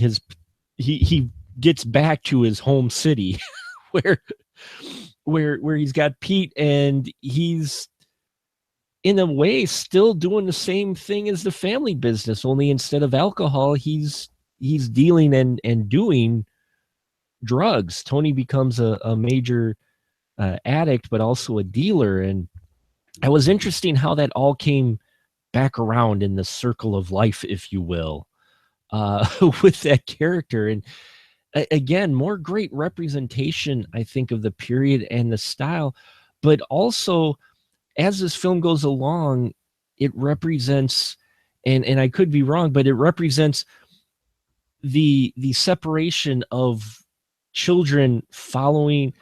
Speaker 1: he gets back to his home city where he's got Pete, and he's in a way still doing the same thing as the family business, only instead of alcohol, he's dealing and doing drugs. Tony becomes a major addict, but also a dealer. And it was interesting how that all came back around in the circle of life, if you will, with that character. And again, more great representation, I think, of the period and the style, but also as this film goes along, it represents, and I could be wrong, but it represents the separation of children following,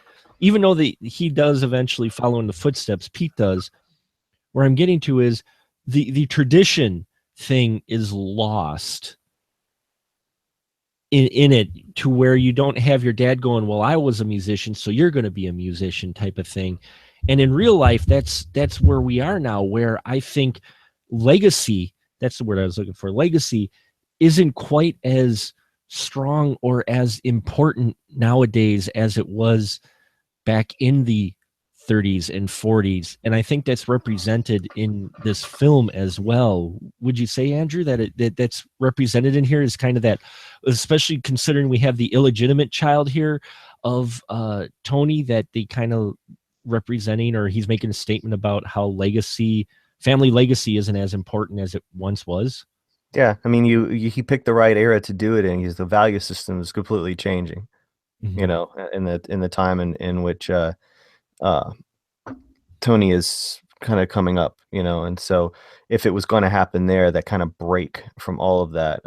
Speaker 1: even though he does eventually follow in the footsteps, Pete does. Where I'm getting to is the tradition thing is lost in it, to where you don't have your dad going, well, I was a musician, so you're going to be a musician type of thing. And in real life, that's where we are now, where I think legacy, that's the word I was looking for, legacy isn't quite as strong or as important nowadays as it was back in the 30s and 40s. And I think that's represented in this film as well. Would you say, Andrew, that that's represented in here is kind of that, especially considering we have the illegitimate child here of Tony, that they kind of representing, or he's making a statement about how family legacy isn't as important as it once was?
Speaker 2: Yeah, I mean, he picked the right era to do it in, because the value system is completely changing.
Speaker 1: Mm-hmm.
Speaker 2: You know, in the time in which Tony is kind of coming up, you know, and so if it was going to happen there, that kind of break from all of that,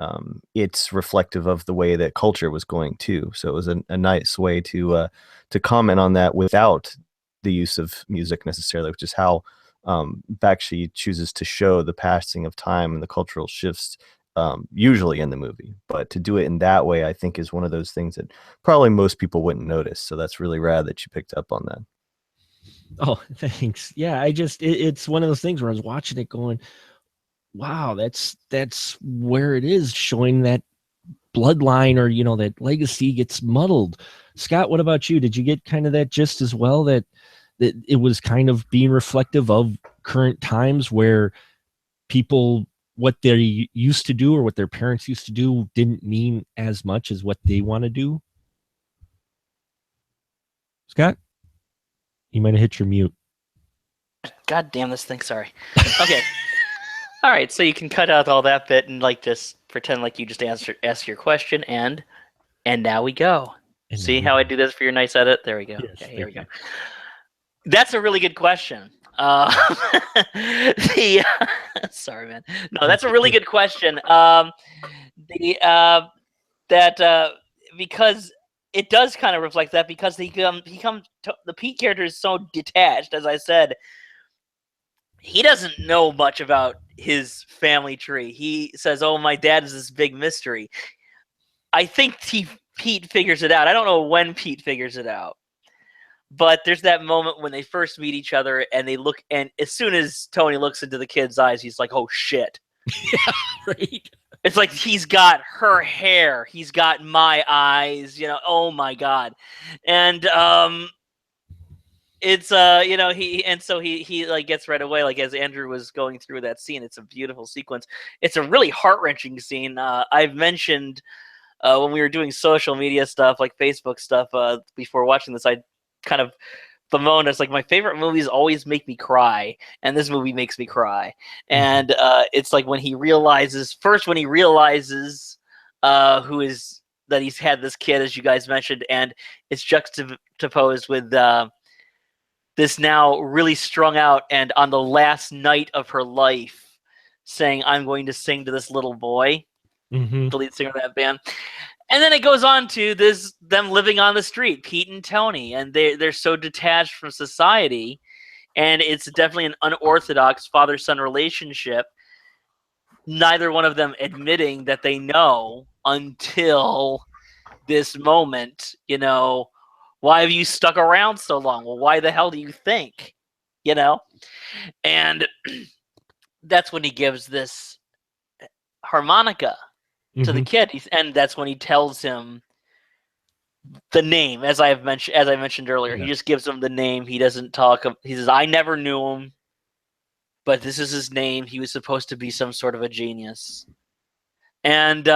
Speaker 2: it's reflective of the way that culture was going too. So it was a nice way to comment on that without the use of music necessarily, which is how Bakshi chooses to show the passing of time and the cultural shifts, usually in the movie. But to do it in that way, I think, is one of those things that probably most people wouldn't notice. So that's really rad that you picked up on that.
Speaker 1: Oh, thanks. Yeah, it's one of those things where I was watching it going, wow, that's where it is, showing that bloodline, or, you know, that legacy gets muddled. Scott, what about you? Did you get kind of that gist as well, that it was kind of being reflective of current times, where people, what they used to do or what their parents used to do didn't mean as much as what they want to do? Scott, you might have hit your mute.
Speaker 3: God damn this thing, sorry. Okay. All right, so you can cut out all that bit and like just pretend like you just ask your question, and now we go.
Speaker 1: And
Speaker 3: see how I do this for your nice edit? There we go.
Speaker 1: Yes,
Speaker 3: okay, here we
Speaker 1: thank
Speaker 3: go. That's a really good question. Sorry, man. No, that's a really good question. Because it does kind of reflect that, because the Pete character is so detached, as I said. He doesn't know much about his family tree. He says, "Oh, my dad is this big mystery." I think Pete figures it out. I don't know when Pete figures it out. But there's that moment when they first meet each other, and they look, and as soon as Tony looks into the kid's eyes, he's like, "Oh shit!"
Speaker 1: Yeah, right.
Speaker 3: It's like he's got her hair, he's got my eyes. You know, oh my god, and it's you know, he like gets right away, like as Andrew was going through that scene. It's a beautiful sequence. It's a really heart-wrenching scene. I've mentioned when we were doing social media stuff, like Facebook stuff, before watching this, I kind of bemoaned, it's like, my favorite movies always make me cry, and this movie makes me cry. And it's like when he realizes who is that he's had this kid, as you guys mentioned, and it's juxtaposed with this now really strung out, and on the last night of her life, saying, "I'm going to sing to this little boy," the lead singer of that band. And then it goes on to them living on the street, Pete and Tony, and they're so detached from society, and it's definitely an unorthodox father-son relationship. neither one of them admitting that they know until this moment, why have you stuck around so long? Well, why the hell do you think? And that's when he gives this harmonica to the kid, and that's when he tells him the name, as I mentioned earlier.
Speaker 1: Yeah.
Speaker 3: He just gives him the name. He doesn't talk. He says, "I never knew him, but this is his name. He was supposed to be some sort of a genius." And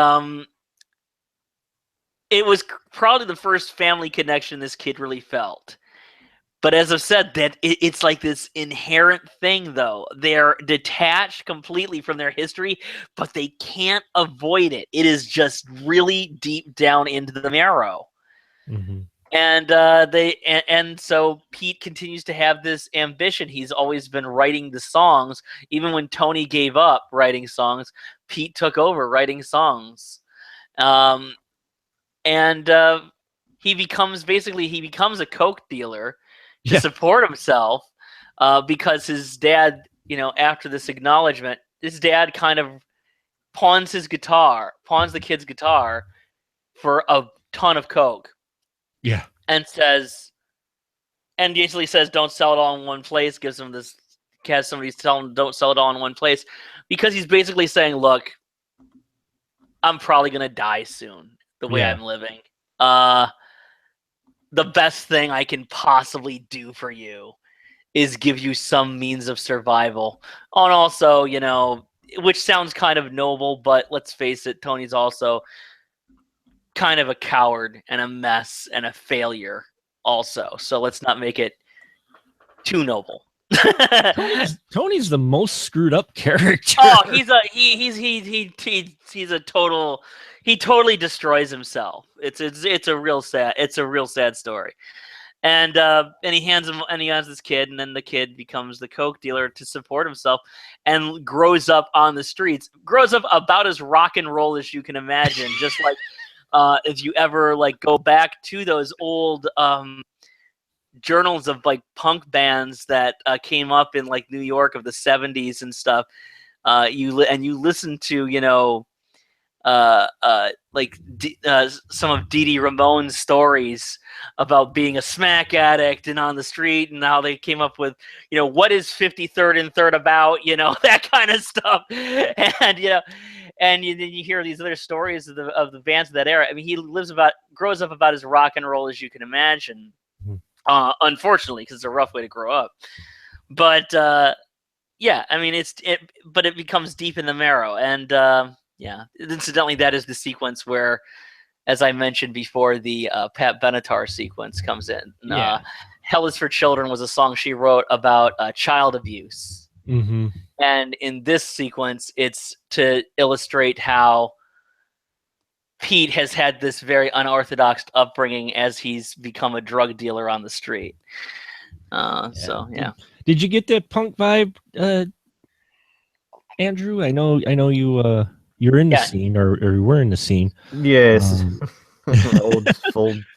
Speaker 3: it was probably the first family connection this kid really felt. But as I've said, that it's like this inherent thing, though. They're detached completely from their history, but they can't avoid it. It is just really deep down into the marrow.
Speaker 1: Mm-hmm.
Speaker 3: And so Pete continues to have this ambition. He's always been writing the songs. Even when Tony gave up writing songs, Pete took over writing songs. And he becomes a coke dealer to support himself, because his dad, after this acknowledgement, his dad kind of pawns the kid's guitar for a ton of coke.
Speaker 1: Yeah.
Speaker 3: And basically says, don't sell it all in one place. Gives him this, has somebody tell him, don't sell it all in one place, because he's basically saying, look, I'm probably going to die soon the way I'm living. The best thing I can possibly do for you is give you some means of survival. And also, which sounds kind of noble, but let's face it, Tony's also kind of a coward and a mess and a failure also. So let's not make it too noble.
Speaker 1: Tony's the most screwed up character.
Speaker 3: Oh, he's a total. He totally destroys himself. It's a real sad story. And he hands this kid, and then the kid becomes the coke dealer to support himself, and grows up on the streets. Grows up about as rock and roll as you can imagine. Just like if you ever go back to those old journals of punk bands that came up in New York of the 70s and stuff, you listen to some of Dee Dee Ramone's stories about being a smack addict and on the street, and how they came up with what is 53rd and 3rd about, that kind of stuff. And then you hear these other stories of the bands of that era. I mean, he grows up about as rock and roll as you can imagine. Unfortunately, because it's a rough way to grow up. But yeah, I mean, but it becomes deep in the marrow. And incidentally, that is the sequence where, as I mentioned before, the Pat Benatar sequence comes in. Hell is for Children was a song she wrote about child abuse.
Speaker 1: Mm-hmm.
Speaker 3: And in this sequence, it's to illustrate how Pete has had this very unorthodox upbringing as he's become a drug dealer on the street. So yeah.
Speaker 1: Did you get that punk vibe, Andrew? I know you're in the scene, or you were in the scene.
Speaker 2: Yes. old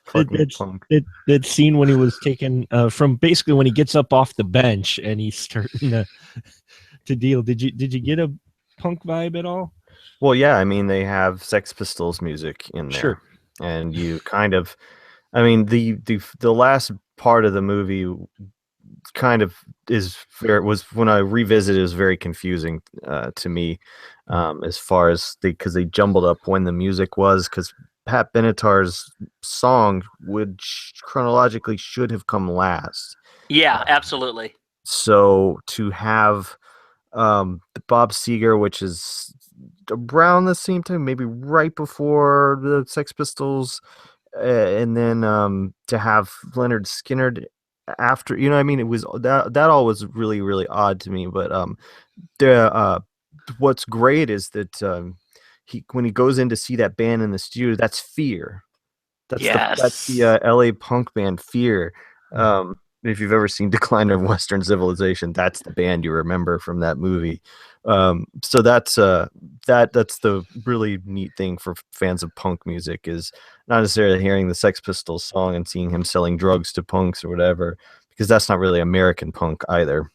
Speaker 2: fucking punk.
Speaker 1: That scene when he was taken from basically when he gets up off the bench and he's starting to deal. Did you get a punk vibe at all?
Speaker 2: Well, yeah, I mean, they have Sex Pistols music in there.
Speaker 1: Sure.
Speaker 2: And you kind of, I mean, the last part of the movie kind of was when I revisited, it was very confusing to me, as far as because they jumbled up when the music was, because Pat Benatar's song chronologically should have come last.
Speaker 3: Yeah, absolutely.
Speaker 2: So to have the Bob Seger, which is around the same time, maybe right before the Sex Pistols, and then to have Leonard Skinner after, I mean, it was that all was really, really odd to me. But what's great is that when he goes in to see that band in the studio, that's Fear. That's the LA punk band Fear. If you've ever seen Decline of Western Civilization, that's the band you remember from that movie. So that's the really neat thing for fans of punk music, is not necessarily hearing the Sex Pistols song and seeing him selling drugs to punks or whatever, because that's not really American punk either.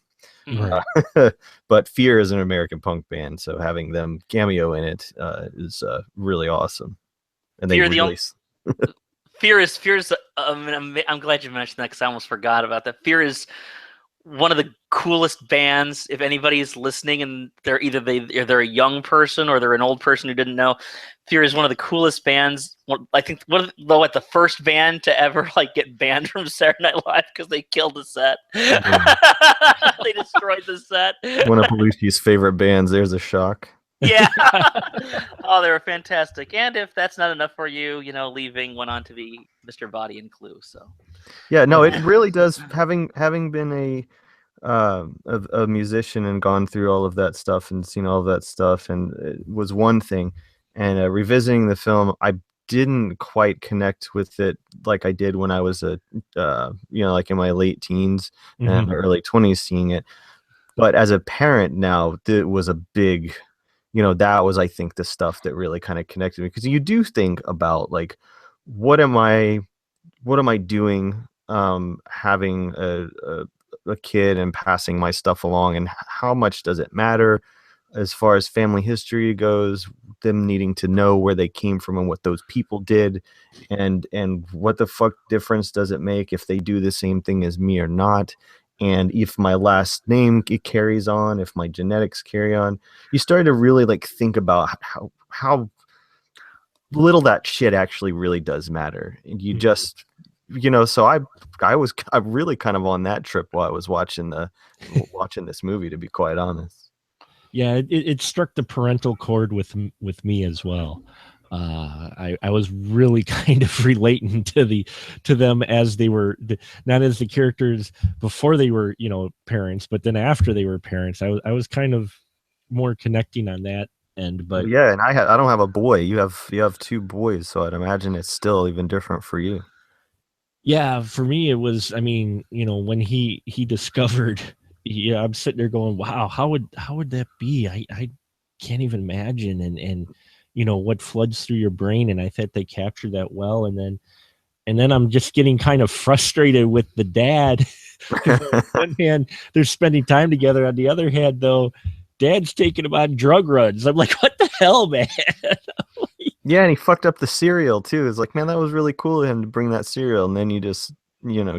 Speaker 1: Right.
Speaker 2: But Fear is an American punk band, so having them cameo in it is really awesome. And they
Speaker 3: Fear the
Speaker 2: release.
Speaker 3: Fear is. I'm glad you mentioned that because I almost forgot about that. Fear is one of the coolest bands. If anybody is listening and they're they're a young person or they're an old person who didn't know, Fear is one of the coolest bands. I think the first band to ever like get banned from Saturday Night Live because they killed the set. They destroyed the set.
Speaker 2: One of Belushi's favorite bands. There's a shock.
Speaker 3: Yeah. Oh, they were fantastic. And if that's not enough for you, Leaving went on to be Mr. Body and Clue. So
Speaker 2: yeah, no, it really does. Having been a musician and gone through all of that stuff and seen all of that stuff, and it was one thing. And revisiting the film, I didn't quite connect with it like I did when I was like in my late teens and early 20s seeing it. But as a parent now, it was a big, that was, I think, the stuff that really kind of connected me, because you do think about like, what am I doing, having a kid and passing my stuff along, and how much does it matter as far as family history goes, them needing to know where they came from and what those people did, and what the fuck difference does it make if they do the same thing as me or not. And if my last name carries on, if my genetics carry on, you start to really like think about how little that shit actually really does matter. And you just, so I was really kind of on that trip while I was watching this movie, to be quite honest.
Speaker 1: Yeah, it struck the parental chord with me as well. I was really kind of relating to them as they were, not as the characters before they were parents, but then after they were parents. I was kind of more connecting on that end. But
Speaker 2: yeah, and I don't have a boy. You have two boys, so I'd imagine it's still even different for you.
Speaker 1: Yeah, for me it was. I mean, when he discovered. Yeah, I'm sitting there going, wow, how would that be? I can't even imagine, and what floods through your brain. And I thought they captured that well. And then I'm just getting kind of frustrated with the dad, because on one hand they're spending time together, on the other hand though, dad's taking him on drug runs. I'm like, what the hell, man?
Speaker 2: Yeah, and he fucked up the cereal too. It's like, man, that was really cool of him to bring that cereal, and then you just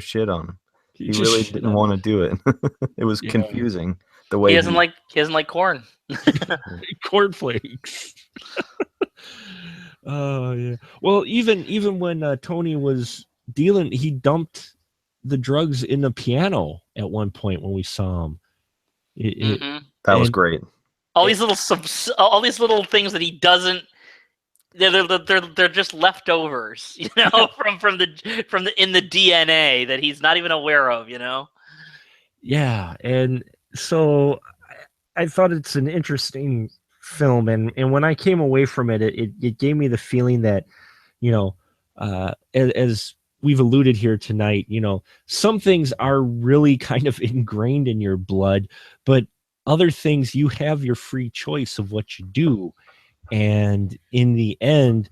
Speaker 2: shit on him. He really didn't want to do it. It was confusing the way
Speaker 3: he doesn't like corn.
Speaker 1: Cornflakes. Oh yeah. Well, even when Tony was dealing, he dumped the drugs in the piano at one point when we saw him.
Speaker 2: That was great.
Speaker 3: All these little things that he doesn't. They're just leftovers, from the in the DNA that he's not even aware of,
Speaker 1: Yeah, and so I thought it's an interesting film, and when I came away from it, it gave me the feeling that, as we've alluded here tonight, some things are really kind of ingrained in your blood, but other things you have your free choice of what you do. And in the end,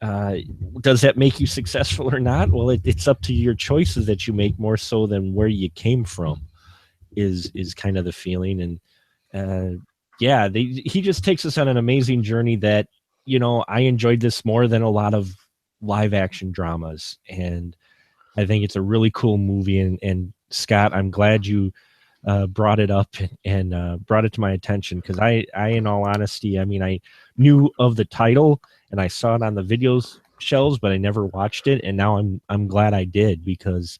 Speaker 1: does that make you successful or not? Well, it's up to your choices that you make, more so than where you came from, is kind of the feeling. And he just takes us on an amazing journey that, I enjoyed this more than a lot of live action dramas. And I think it's a really cool movie. And Scott, I'm glad you brought it up and brought it to my attention, because I in all honesty, I mean, I knew of the title and I saw it on the videos shelves, but I never watched it. And now I'm glad I did, because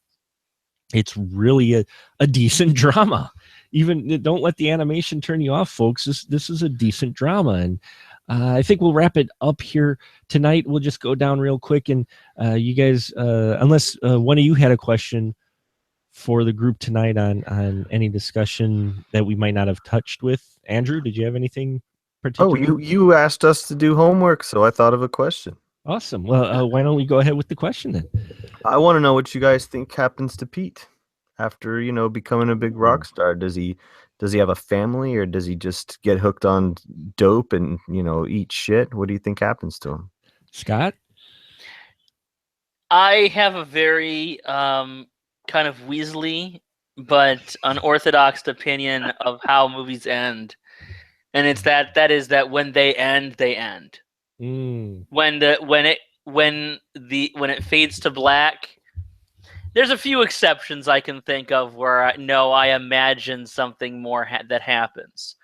Speaker 1: it's really a decent drama. Even don't let the animation turn you off, folks. This is a decent drama. And I think we'll wrap it up here tonight. We'll just go down real quick, and you guys, unless one of you had a question for the group tonight on any discussion that we might not have touched with. Andrew, did you have anything particular?
Speaker 2: Oh, you asked us to do homework, so I thought of a question.
Speaker 1: Awesome. Well, why don't we go ahead with the question then?
Speaker 2: I want to know what you guys think happens to Pete after, becoming a big rock star. Does he have a family, or does he just get hooked on dope and, eat shit? What do you think happens to him?
Speaker 1: Scott?
Speaker 3: I have a very kind of Weasley but unorthodox opinion of how movies end, and it's that when they end, they end.
Speaker 1: Mm.
Speaker 3: When it fades to black. There's a few exceptions I can think of where I imagine something more that happens.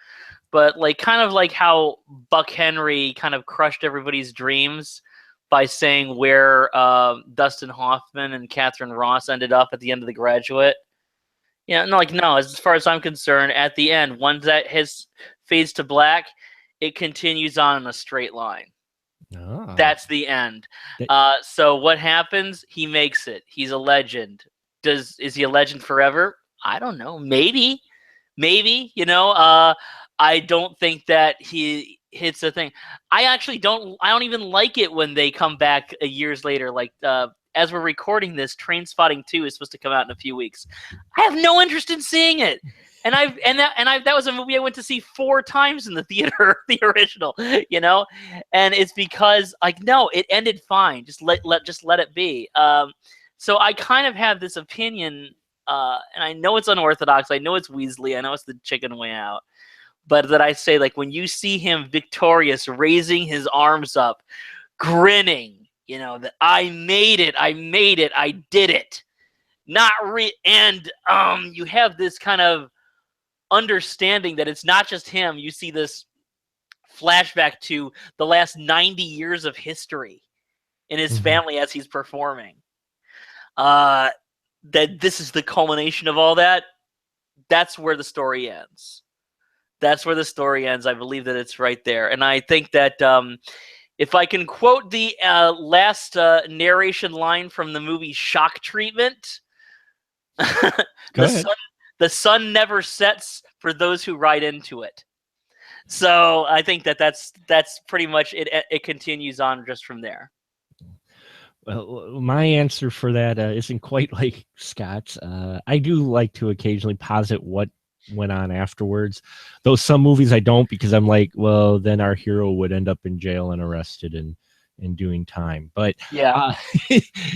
Speaker 3: But kind of like how Buck Henry kind of crushed everybody's dreams by saying where Dustin Hoffman and Catherine Ross ended up at the end of The Graduate. Yeah, no. As far as I'm concerned, at the end, once that fades to black, it continues on in a straight line.
Speaker 1: Ah.
Speaker 3: That's the end. So what happens? He makes it. He's a legend. Is he a legend forever? I don't know. Maybe. I don't think that he hits a thing. I don't even like it when they come back years later. Like as we're recording this, Train Spotting 2 is supposed to come out in a few weeks. I have no interest in seeing it. And that was a movie I went to see 4 times in the theater, the original, and it's because no, it ended fine. Just let it be. So I kind of have this opinion, and I know it's unorthodox. I know it's Weasley. I know it's the chicken way out. But that I say, when you see him victorious, raising his arms up, grinning, that I made it, I did it. And you have this kind of understanding that it's not just him. You see this flashback to the last 90 years of history in his family as he's performing. That this is the culmination of all that. That's where the story ends. I believe that it's right there. And I think that if I can quote the last narration line from the movie Shock Treatment, the sun never sets for those who ride into it. So I think that's pretty much it. It continues on just from there.
Speaker 1: Well, my answer for that isn't quite like Scott's. I do like to occasionally posit what went on afterwards, though some movies I don't, because I'm like, well, then our hero would end up in jail and arrested and doing time. But
Speaker 3: yeah,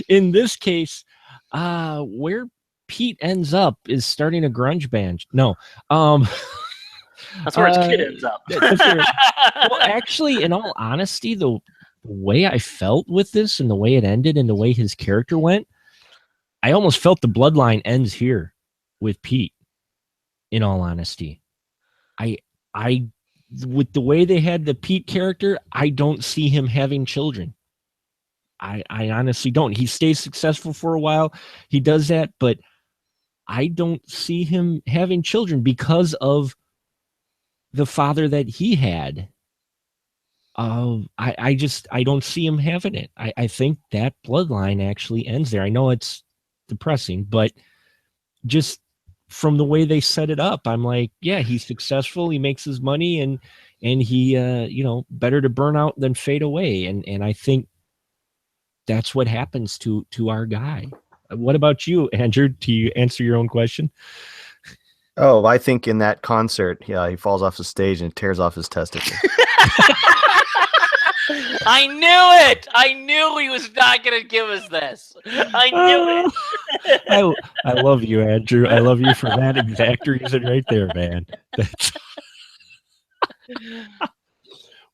Speaker 1: in this case, where Pete ends up is starting a grunge band. No,
Speaker 3: that's where his kid ends up.
Speaker 1: Well, actually, in all honesty, the way I felt with this and the way it ended and the way his character went, I almost felt the bloodline ends here with Pete. In all honesty, I with the way they had the Pete character, I don't see him having children. I honestly don't. He stays successful for a while. He does that, but I don't see him having children because of the father that he had. I don't see him having it. I think that bloodline actually ends there. I know it's depressing, but just from the way they set it up, I'm like, yeah, he's successful. He makes his money, and he, better to burn out than fade away. And I think that's what happens to our guy. What about you, Andrew? Do you answer your own question?
Speaker 2: Oh, I think in that concert, yeah, he falls off the stage and tears off his testicles.
Speaker 3: I knew it. I knew he was not going to give us this. I knew
Speaker 1: it. I love you, Andrew. I love you for that exact reason right there, man. That's...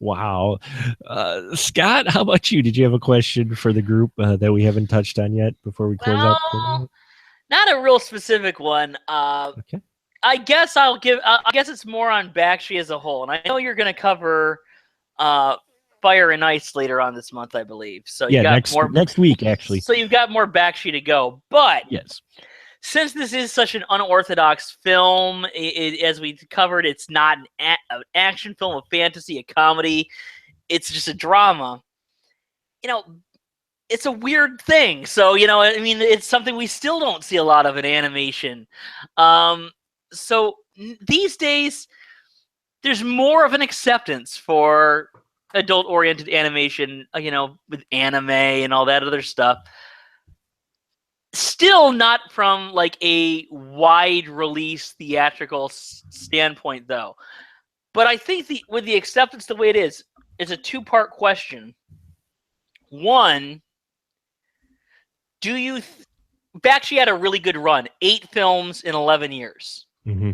Speaker 1: Wow. Scott, how about you? Did you have a question for the group that we haven't touched on yet before we close out?
Speaker 3: Not a real specific one. Okay. I guess I guess it's more on Bakshi as a whole. And I know you're going to cover Fire and Ice later on this month, I believe. So you got
Speaker 1: next week, actually.
Speaker 3: So you've got more Bakshi to go. But
Speaker 1: yes,
Speaker 3: since this is such an unorthodox film, as we covered, it's not an action film, a fantasy, a comedy. It's just a drama. It's a weird thing. So, it's something we still don't see a lot of in animation. So these days, there's more of an acceptance for adult-oriented animation, with anime and all that other stuff. Still not from a wide release theatrical standpoint, though. But I think with the acceptance the way it is, it's a 2-part question. One, do you Bakshi had a really good run. 8 films in 11 years.
Speaker 1: Mm-hmm.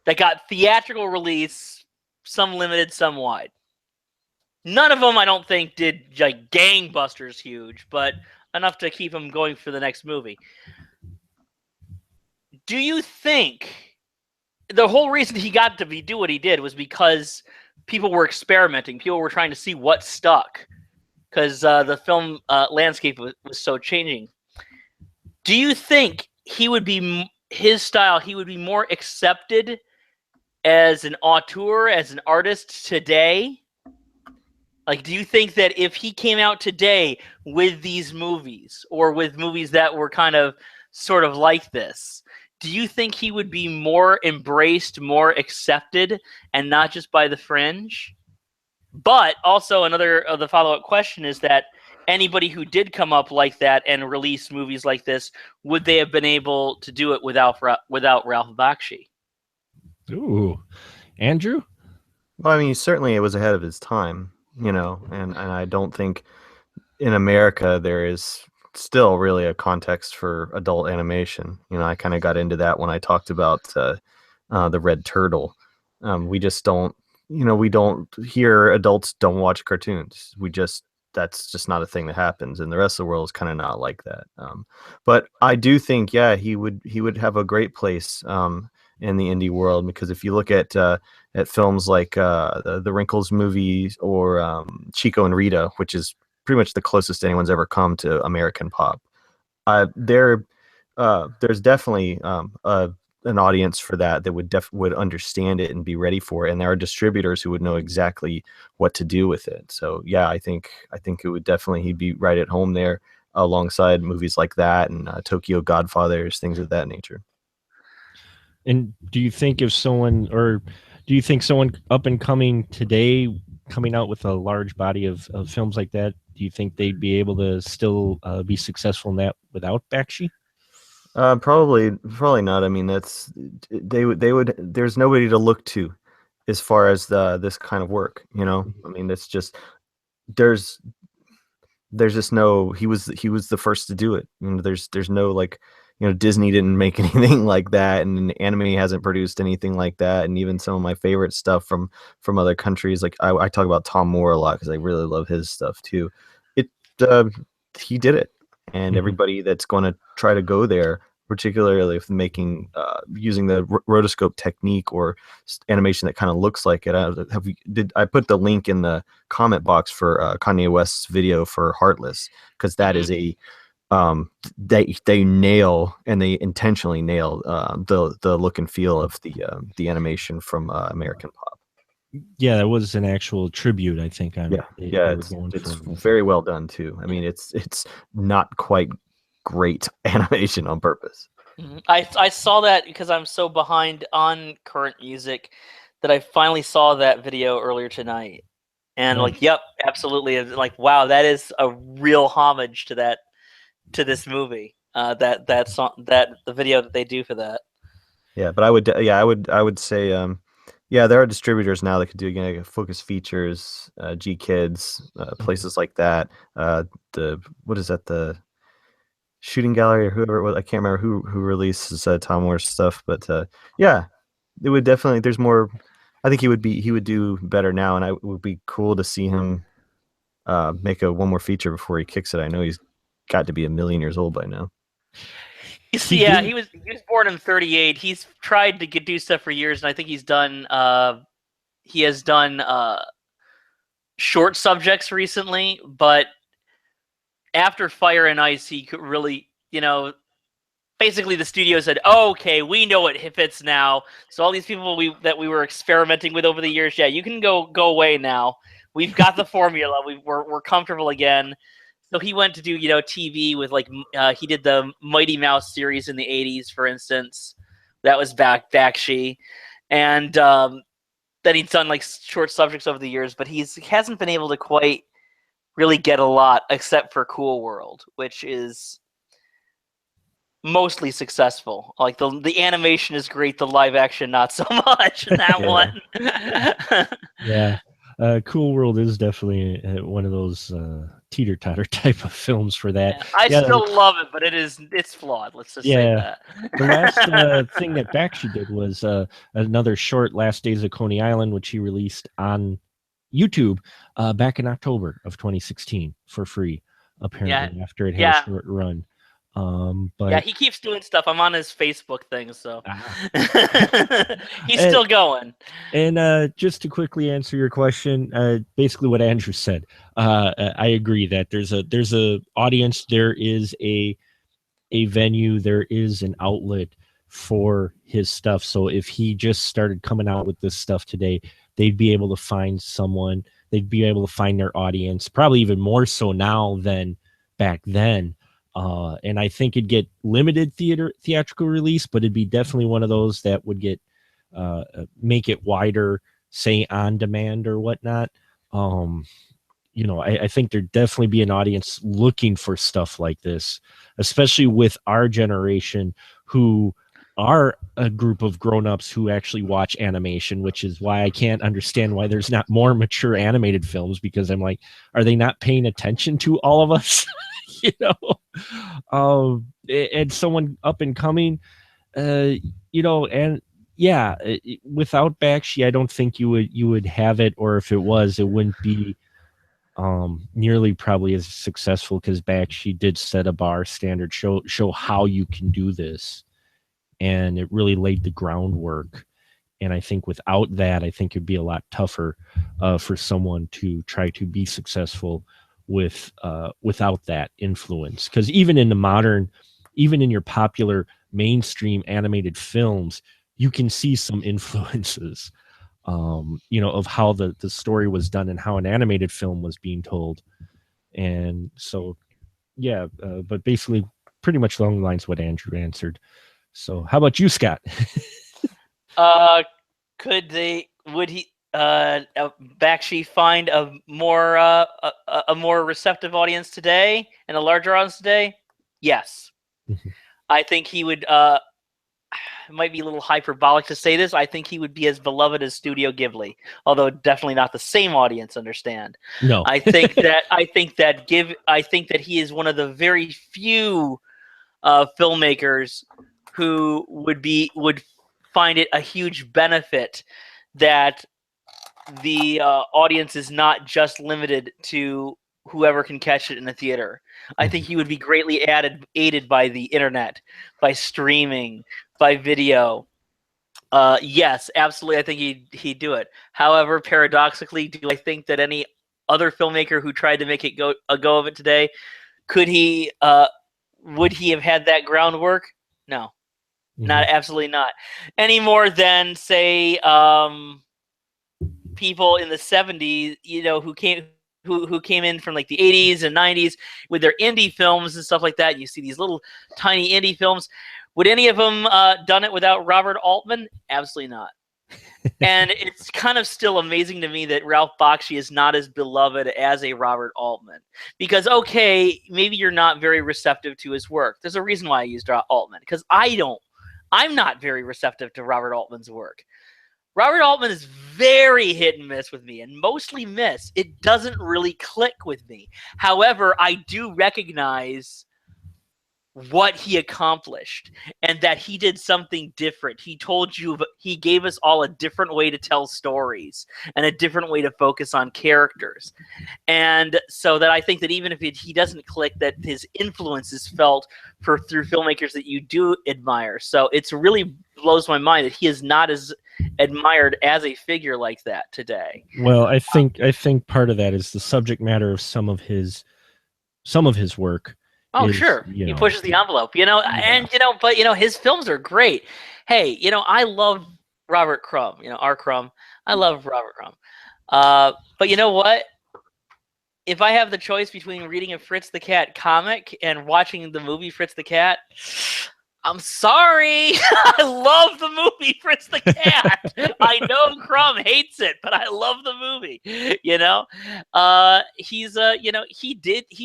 Speaker 3: That got theatrical release, some limited, some wide. None of them, I don't think, did like gangbusters huge, but enough to keep him going for the next movie. Do you think the whole reason he got to do what he did was because people were experimenting, people were trying to see what stuck, because the film landscape was so changing? Do you think he would be his style? He would be more accepted as an auteur, as an artist today? Like, do you think that if he came out today with these movies, or with movies that were kind of sort of like this, do you think he would be more embraced, more accepted, and not just by the fringe? But also another of the follow-up question is that anybody who did come up like that and release movies like this, would they have been able to do it without Ralph Bakshi?
Speaker 1: Ooh, Andrew?
Speaker 2: Well, I mean, certainly it was ahead of his time, and I don't think in America there is still really a context for adult animation. I kind of got into that when I talked about the Red Turtle. We just don't, we don't hear adults don't watch cartoons. That's just not a thing that happens, and the rest of the world is kind of not like that. But I do think, yeah, he would have a great place in the indie world, because if you look at films like the Wrinkles movies, or Chico and Rita, which is pretty much the closest anyone's ever come to American pop, there's definitely an audience for that would understand it and be ready for it, and there are distributors who would know exactly what to do with it. So yeah, I think it would definitely, he'd be right at home there alongside movies like that and Tokyo Godfathers, things of that nature.
Speaker 1: And do you think someone up and coming today, coming out with a large body of films like that, do you think they'd be able to still be successful in that without Bakshi?
Speaker 2: Probably not. I mean, they would. There's nobody to look to as far as this kind of work. I mean, it's just there's just no. He was the first to do it. There's no, like, Disney didn't make anything like that, and anime hasn't produced anything like that. And even some of my favorite stuff from other countries, like I talk about Tom Moore a lot because I really love his stuff too. He did it, and everybody that's going to try to go there, particularly if making using the rotoscope technique or animation that kind of looks like it. I put the link in the comment box for Kanye West's video for Heartless, because that is a they nail, and they intentionally nail the look and feel of the animation from American pop.
Speaker 1: Yeah, that was an actual tribute, I think.
Speaker 2: It's very well done too. I mean, it's not quite great animation on purpose.
Speaker 3: I saw that because I'm so behind on current music that I finally saw that video earlier tonight, and
Speaker 1: Nice.
Speaker 3: yep, absolutely, like, wow, that is a real homage to this movie. That song, the video that they do for that.
Speaker 2: Yeah, but I would say, there are distributors now that could do, like Focus Features, G Kids, places like that. What is that? The Shooting Gallery, or whoever it was, I can't remember who releases Tom Moore's stuff, but it would definitely. There's more. I think he would do better now, and it would be cool to see him make one more feature before he kicks it. I know he's got to be 1,000,000 years old by now.
Speaker 3: You see, yeah, he was born in 1938. He's tried to do stuff for years, and I think he has done short subjects recently, but after Fire and Ice, he could really, basically the studio said, oh, okay, we know what fits now. So all these people that we were experimenting with over the years, yeah, you can go away now. We've got the formula. We're comfortable again. So he went to do, TV with, like, he did the Mighty Mouse series in the 80s, for instance. That was Bakshi. And then he's done, like, short subjects over the years, but he hasn't been able to quite really get a lot, except for Cool World, which is mostly successful. Like, the animation is great, the live action not so much in that one.
Speaker 1: Yeah. Cool World is definitely one of those teeter-totter type of films for that.
Speaker 3: Yeah, I
Speaker 1: Yeah,
Speaker 3: still love it, but it's flawed. Let's just say
Speaker 1: yeah.
Speaker 3: that.
Speaker 1: The last thing that Bakshi did was another short, Last Days of Coney Island, which he released on YouTube back in October of 2016 for free, apparently, after it had a
Speaker 3: Yeah.
Speaker 1: short run.
Speaker 3: Yeah,
Speaker 1: But
Speaker 3: he keeps doing stuff. I'm on his Facebook thing, so he's
Speaker 1: And-
Speaker 3: still going.
Speaker 1: And just to quickly answer your question, basically what Andrew said, I agree that there's a audience, there is a venue, there is an outlet for his stuff. So if he just started coming out with this stuff today, they'd be able to find someone, they'd be able to find their audience, probably even more so now than back then. And I think it'd get limited theatrical release, but it'd be definitely one of those that would get make it wider, say on demand or whatnot. I think there'd definitely be an audience looking for stuff like this, especially with our generation who are a group of grown-ups who actually watch animation, which is why I can't understand why there's not more mature animated films, because I'm like, are they not paying attention to all of us? And someone up and coming, and yeah, without Bakshi, I don't think you would have it, or if it was, it wouldn't be nearly probably as successful, because Bakshi did set a bar standard, show how you can do this, and it really laid the groundwork. And I think without that, I think it'd be a lot tougher for someone to try to be successful without that influence. Because even in your popular mainstream animated films, you can see some influences, of how the story was done and how an animated film was being told. And so, yeah, but basically pretty much along the lines of what Andrew answered. So how about you, Scott?
Speaker 3: Would he Bakshi find a more receptive audience today and a larger audience today? Yes. I think he would it might be a little hyperbolic to say this. I think he would be as beloved as Studio Ghibli, although definitely not the same audience. Understand?
Speaker 1: No.
Speaker 3: I think that he is one of the very few filmmakers who would find it a huge benefit that the audience is not just limited to whoever can catch it in the theater. I think he would be greatly aided by the internet, by streaming, by video. Yes, absolutely. I think he'd do it. However, paradoxically, do I think that any other filmmaker who tried to make it a go of it today, would he have had that groundwork? No, absolutely not. Any more than, say, people in the 70s, who came in from like the 80s and 90s with their indie films and stuff like that. You see these little tiny indie films. Would any of them done it without Robert Altman? Absolutely not. And it's kind of still amazing to me that Ralph Bakshi is not as beloved as a Robert Altman. Because, okay, maybe you're not very receptive to his work. There's a reason why I used Altman, because I'm not very receptive to Robert Altman's work. Robert Altman is very hit and miss with me, and mostly miss. It doesn't really click with me. However, I do recognize what he accomplished and that he did something different. He gave us all a different way to tell stories and a different way to focus on characters. And so that I think that even if he doesn't click, that his influence is felt through filmmakers that you do admire. So it's really blows my mind that he is not as admired as a figure like that today.
Speaker 1: Well, I think part of that is the subject matter of some of his work.
Speaker 3: Oh, sure. He pushes the envelope, and, but, his films are great. Hey, I love Robert Crumb, R. Crumb. I love Robert Crumb. But you know what? If I have the choice between reading a Fritz the Cat comic and watching the movie Fritz the Cat, I'm sorry. I love the movie Fritz the Cat. I know Crumb hates it, but I love the movie. He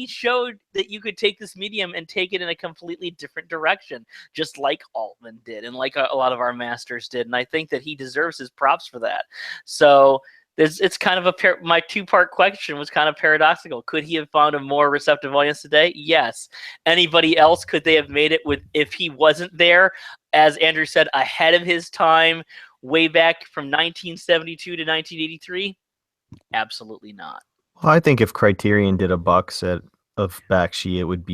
Speaker 3: showed that you could take this medium and take it in a completely different direction, just like Altman did and like a lot of our masters did. And I think that he deserves his props for that. So It's kind of my two-part question was kind of paradoxical. Could he have found a more receptive audience today? Yes. Anybody else, could they have made it with if he wasn't there, as Andrew said, ahead of his time, way back from 1972 to 1983? Absolutely not.
Speaker 2: Well, I think if Criterion did a box set of Bakshi, it would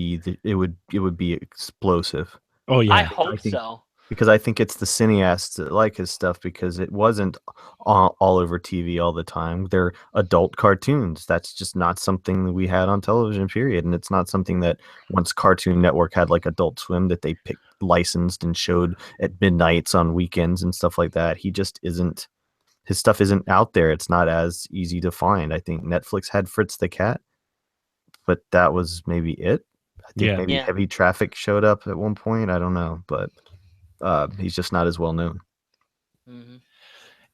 Speaker 2: be explosive.
Speaker 1: Oh yeah,
Speaker 3: I hope
Speaker 2: think-
Speaker 3: so.
Speaker 2: Because I think it's the cineasts that like his stuff because it wasn't all over TV all the time. They're adult cartoons. That's just not something that we had on television, period. And it's not something that once Cartoon Network had like Adult Swim that they licensed and showed at midnights on weekends and stuff like that. He just isn't. His stuff isn't out there. It's not as easy to find. I think Netflix had Fritz the Cat, but that was maybe it. I think maybe
Speaker 3: Yeah.
Speaker 2: Heavy Traffic showed up at one point. I don't know, but he's just not as well known.
Speaker 3: Mhm.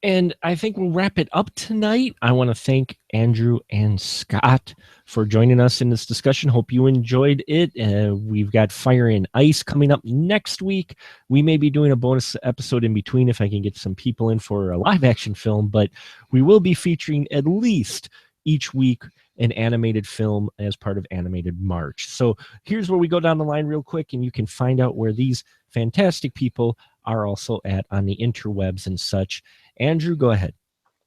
Speaker 1: And I think we'll wrap it up tonight. I want to thank Andrew and Scott for joining us in this discussion. Hope you enjoyed it. We've got Fire and Ice coming up next week. We may be doing a bonus episode in between if I can get some people in for a live action film, but we will be featuring at least each week an animated film as part of Animated March. So here's where we go down the line real quick, and you can find out where these fantastic people are also at on the interwebs and such. Andrew, go ahead.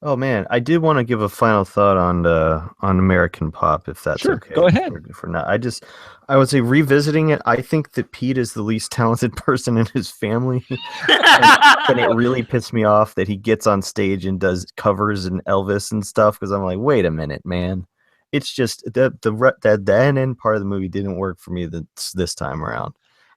Speaker 2: Oh man, I did want to give a final thought on American Pop, if that's
Speaker 1: Sure,
Speaker 2: okay.
Speaker 1: go ahead.
Speaker 2: For now, I would say revisiting it. I think that Pete is the least talented person in his family, and it really pissed me off that he gets on stage and does covers and Elvis and stuff. Because I'm like, wait a minute, man. It's just the end part of the movie didn't work for me this time around.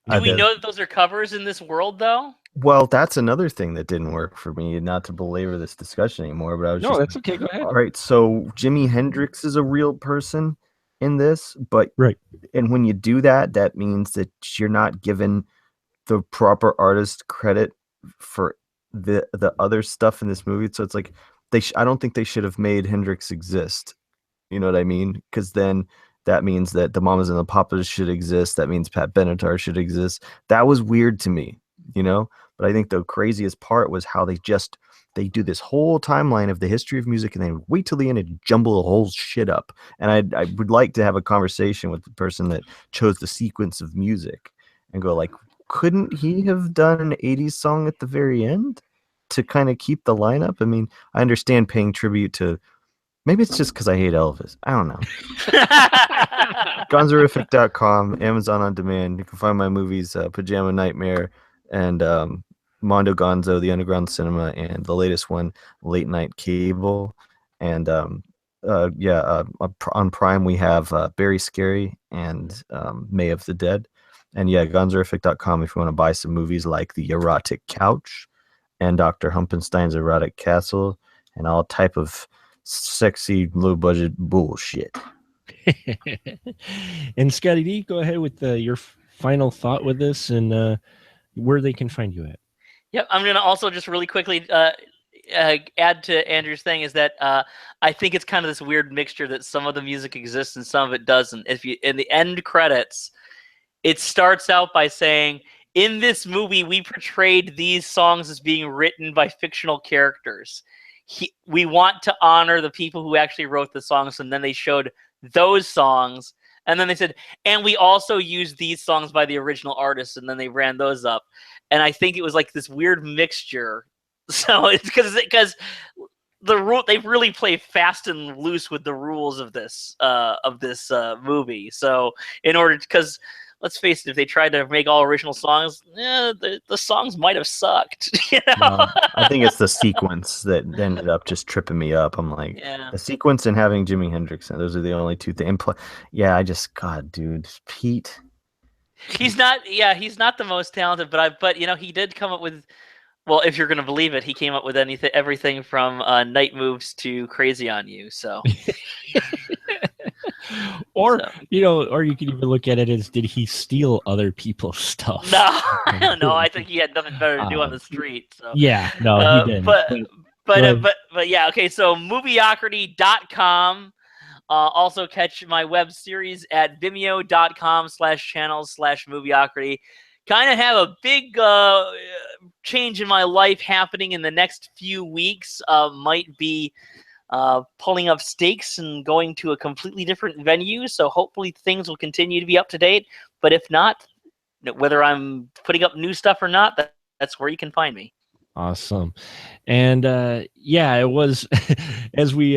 Speaker 3: Do we know that those are covers in this world, though?
Speaker 2: Well, that's another thing that didn't work for me. Not to belabor this discussion anymore, but I was
Speaker 1: No, that's okay. Go ahead.
Speaker 2: all right. So Jimi Hendrix is a real person in this, but
Speaker 1: Right.
Speaker 2: And when you do that, that means that you're not given the proper artist credit for the other stuff in this movie. So it's like I don't think they should have made Hendrix exist. You know what I mean? Because then that means that the Mamas and the Papas should exist. That means Pat Benatar should exist. That was weird to me, you know? But I think the craziest part was how they do this whole timeline of the history of music and then wait till the end and jumble the whole shit up. And I would like to have a conversation with the person that chose the sequence of music and go like, couldn't he have done an 80s song at the very end to kind of keep the lineup? I mean, I understand paying tribute to, maybe it's just because I hate Elvis. I don't know. Gonzorific.com, Amazon On Demand. You can find my movies, Pajama Nightmare and Mondo Gonzo, The Underground Cinema, and the latest one, Late Night Cable. And on Prime we have Very Scary and May of the Dead. And yeah, Gonzorific.com if you want to buy some movies like The Erotic Couch and Dr. Humpenstein's Erotic Castle and all type of sexy low budget bullshit.
Speaker 1: And Scotty D, go ahead with your final thought with this and where they can find you at.
Speaker 3: Yep, I'm gonna also just really quickly add to Andrew's thing is that I think it's kind of this weird mixture that some of the music exists and some of it doesn't. If you in the end credits, it starts out by saying, "In this movie, we portrayed these songs as being written by fictional characters. We want to honor the people who actually wrote the songs," and then they showed those songs, and then they said, "And we also used these songs by the original artists," and then they ran those up. And I think it was like this weird mixture. So it's because they really play fast and loose with the rules of this movie. So in order, because let's face it, if they tried to make all original songs, the songs might have sucked. You know?
Speaker 2: I think it's the sequence that ended up just tripping me up. I'm like, the sequence and having Jimi Hendrix, and those are the only two things. God, dude, Pete.
Speaker 3: He's not the most talented, but he did come up with, well, if you're going to believe it, he came up with everything from Night Moves to Crazy on You. So,
Speaker 1: or you can even look at it as, did he steal other people's stuff?
Speaker 3: No, I think he had nothing better to do on the street. So
Speaker 1: yeah, no, he didn't.
Speaker 3: But yeah, okay. So movieocrity.com. Also catch my web series at vimeo.com/channels/movieocrity. Kind of have a big change in my life happening in the next few weeks. Might be pulling up stakes and going to a completely different venue. So hopefully things will continue to be up to date. But if not, whether I'm putting up new stuff or not, that's where you can find me.
Speaker 1: Awesome. And yeah, it was as we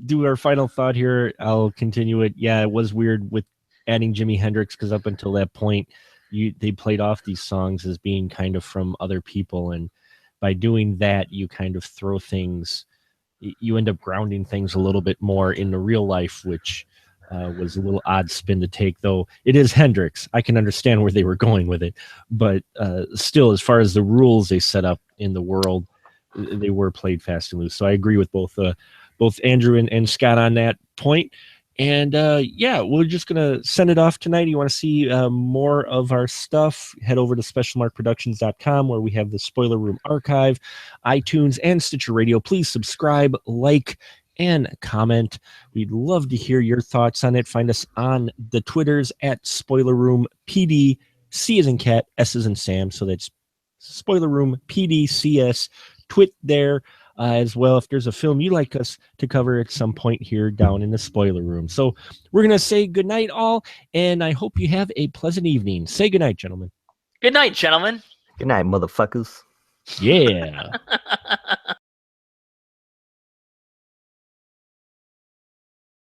Speaker 1: do our final thought here, I'll continue it. Yeah, it was weird with adding Jimi Hendrix because up until that point, they played off these songs as being kind of from other people, and by doing that, you kind of throw things. You end up grounding things a little bit more in the real life, which was a little odd spin to take, though it is Hendrix. I can understand where they were going with it, but still, as far as the rules they set up in the world, they were played fast and loose. So I agree with both Andrew and Scott on that point. And yeah, we're just going to send it off tonight. You want to see more of our stuff, head over to specialmarkproductions.com where we have the Spoiler Room archive, iTunes, and Stitcher Radio. Please subscribe, like, and comment. We'd love to hear your thoughts on it. Find us on the Twitters at Spoiler Room PD, C as in cat, S as in Sam. So that's Spoiler Room PDCS. Twit there. As well, if there's a film you'd like us to cover at some point here down in the spoiler room. So we're going to say goodnight all, and I hope you have a pleasant evening. Say goodnight, gentlemen.
Speaker 3: Good night, gentlemen.
Speaker 2: Good night, motherfuckers.
Speaker 1: Yeah.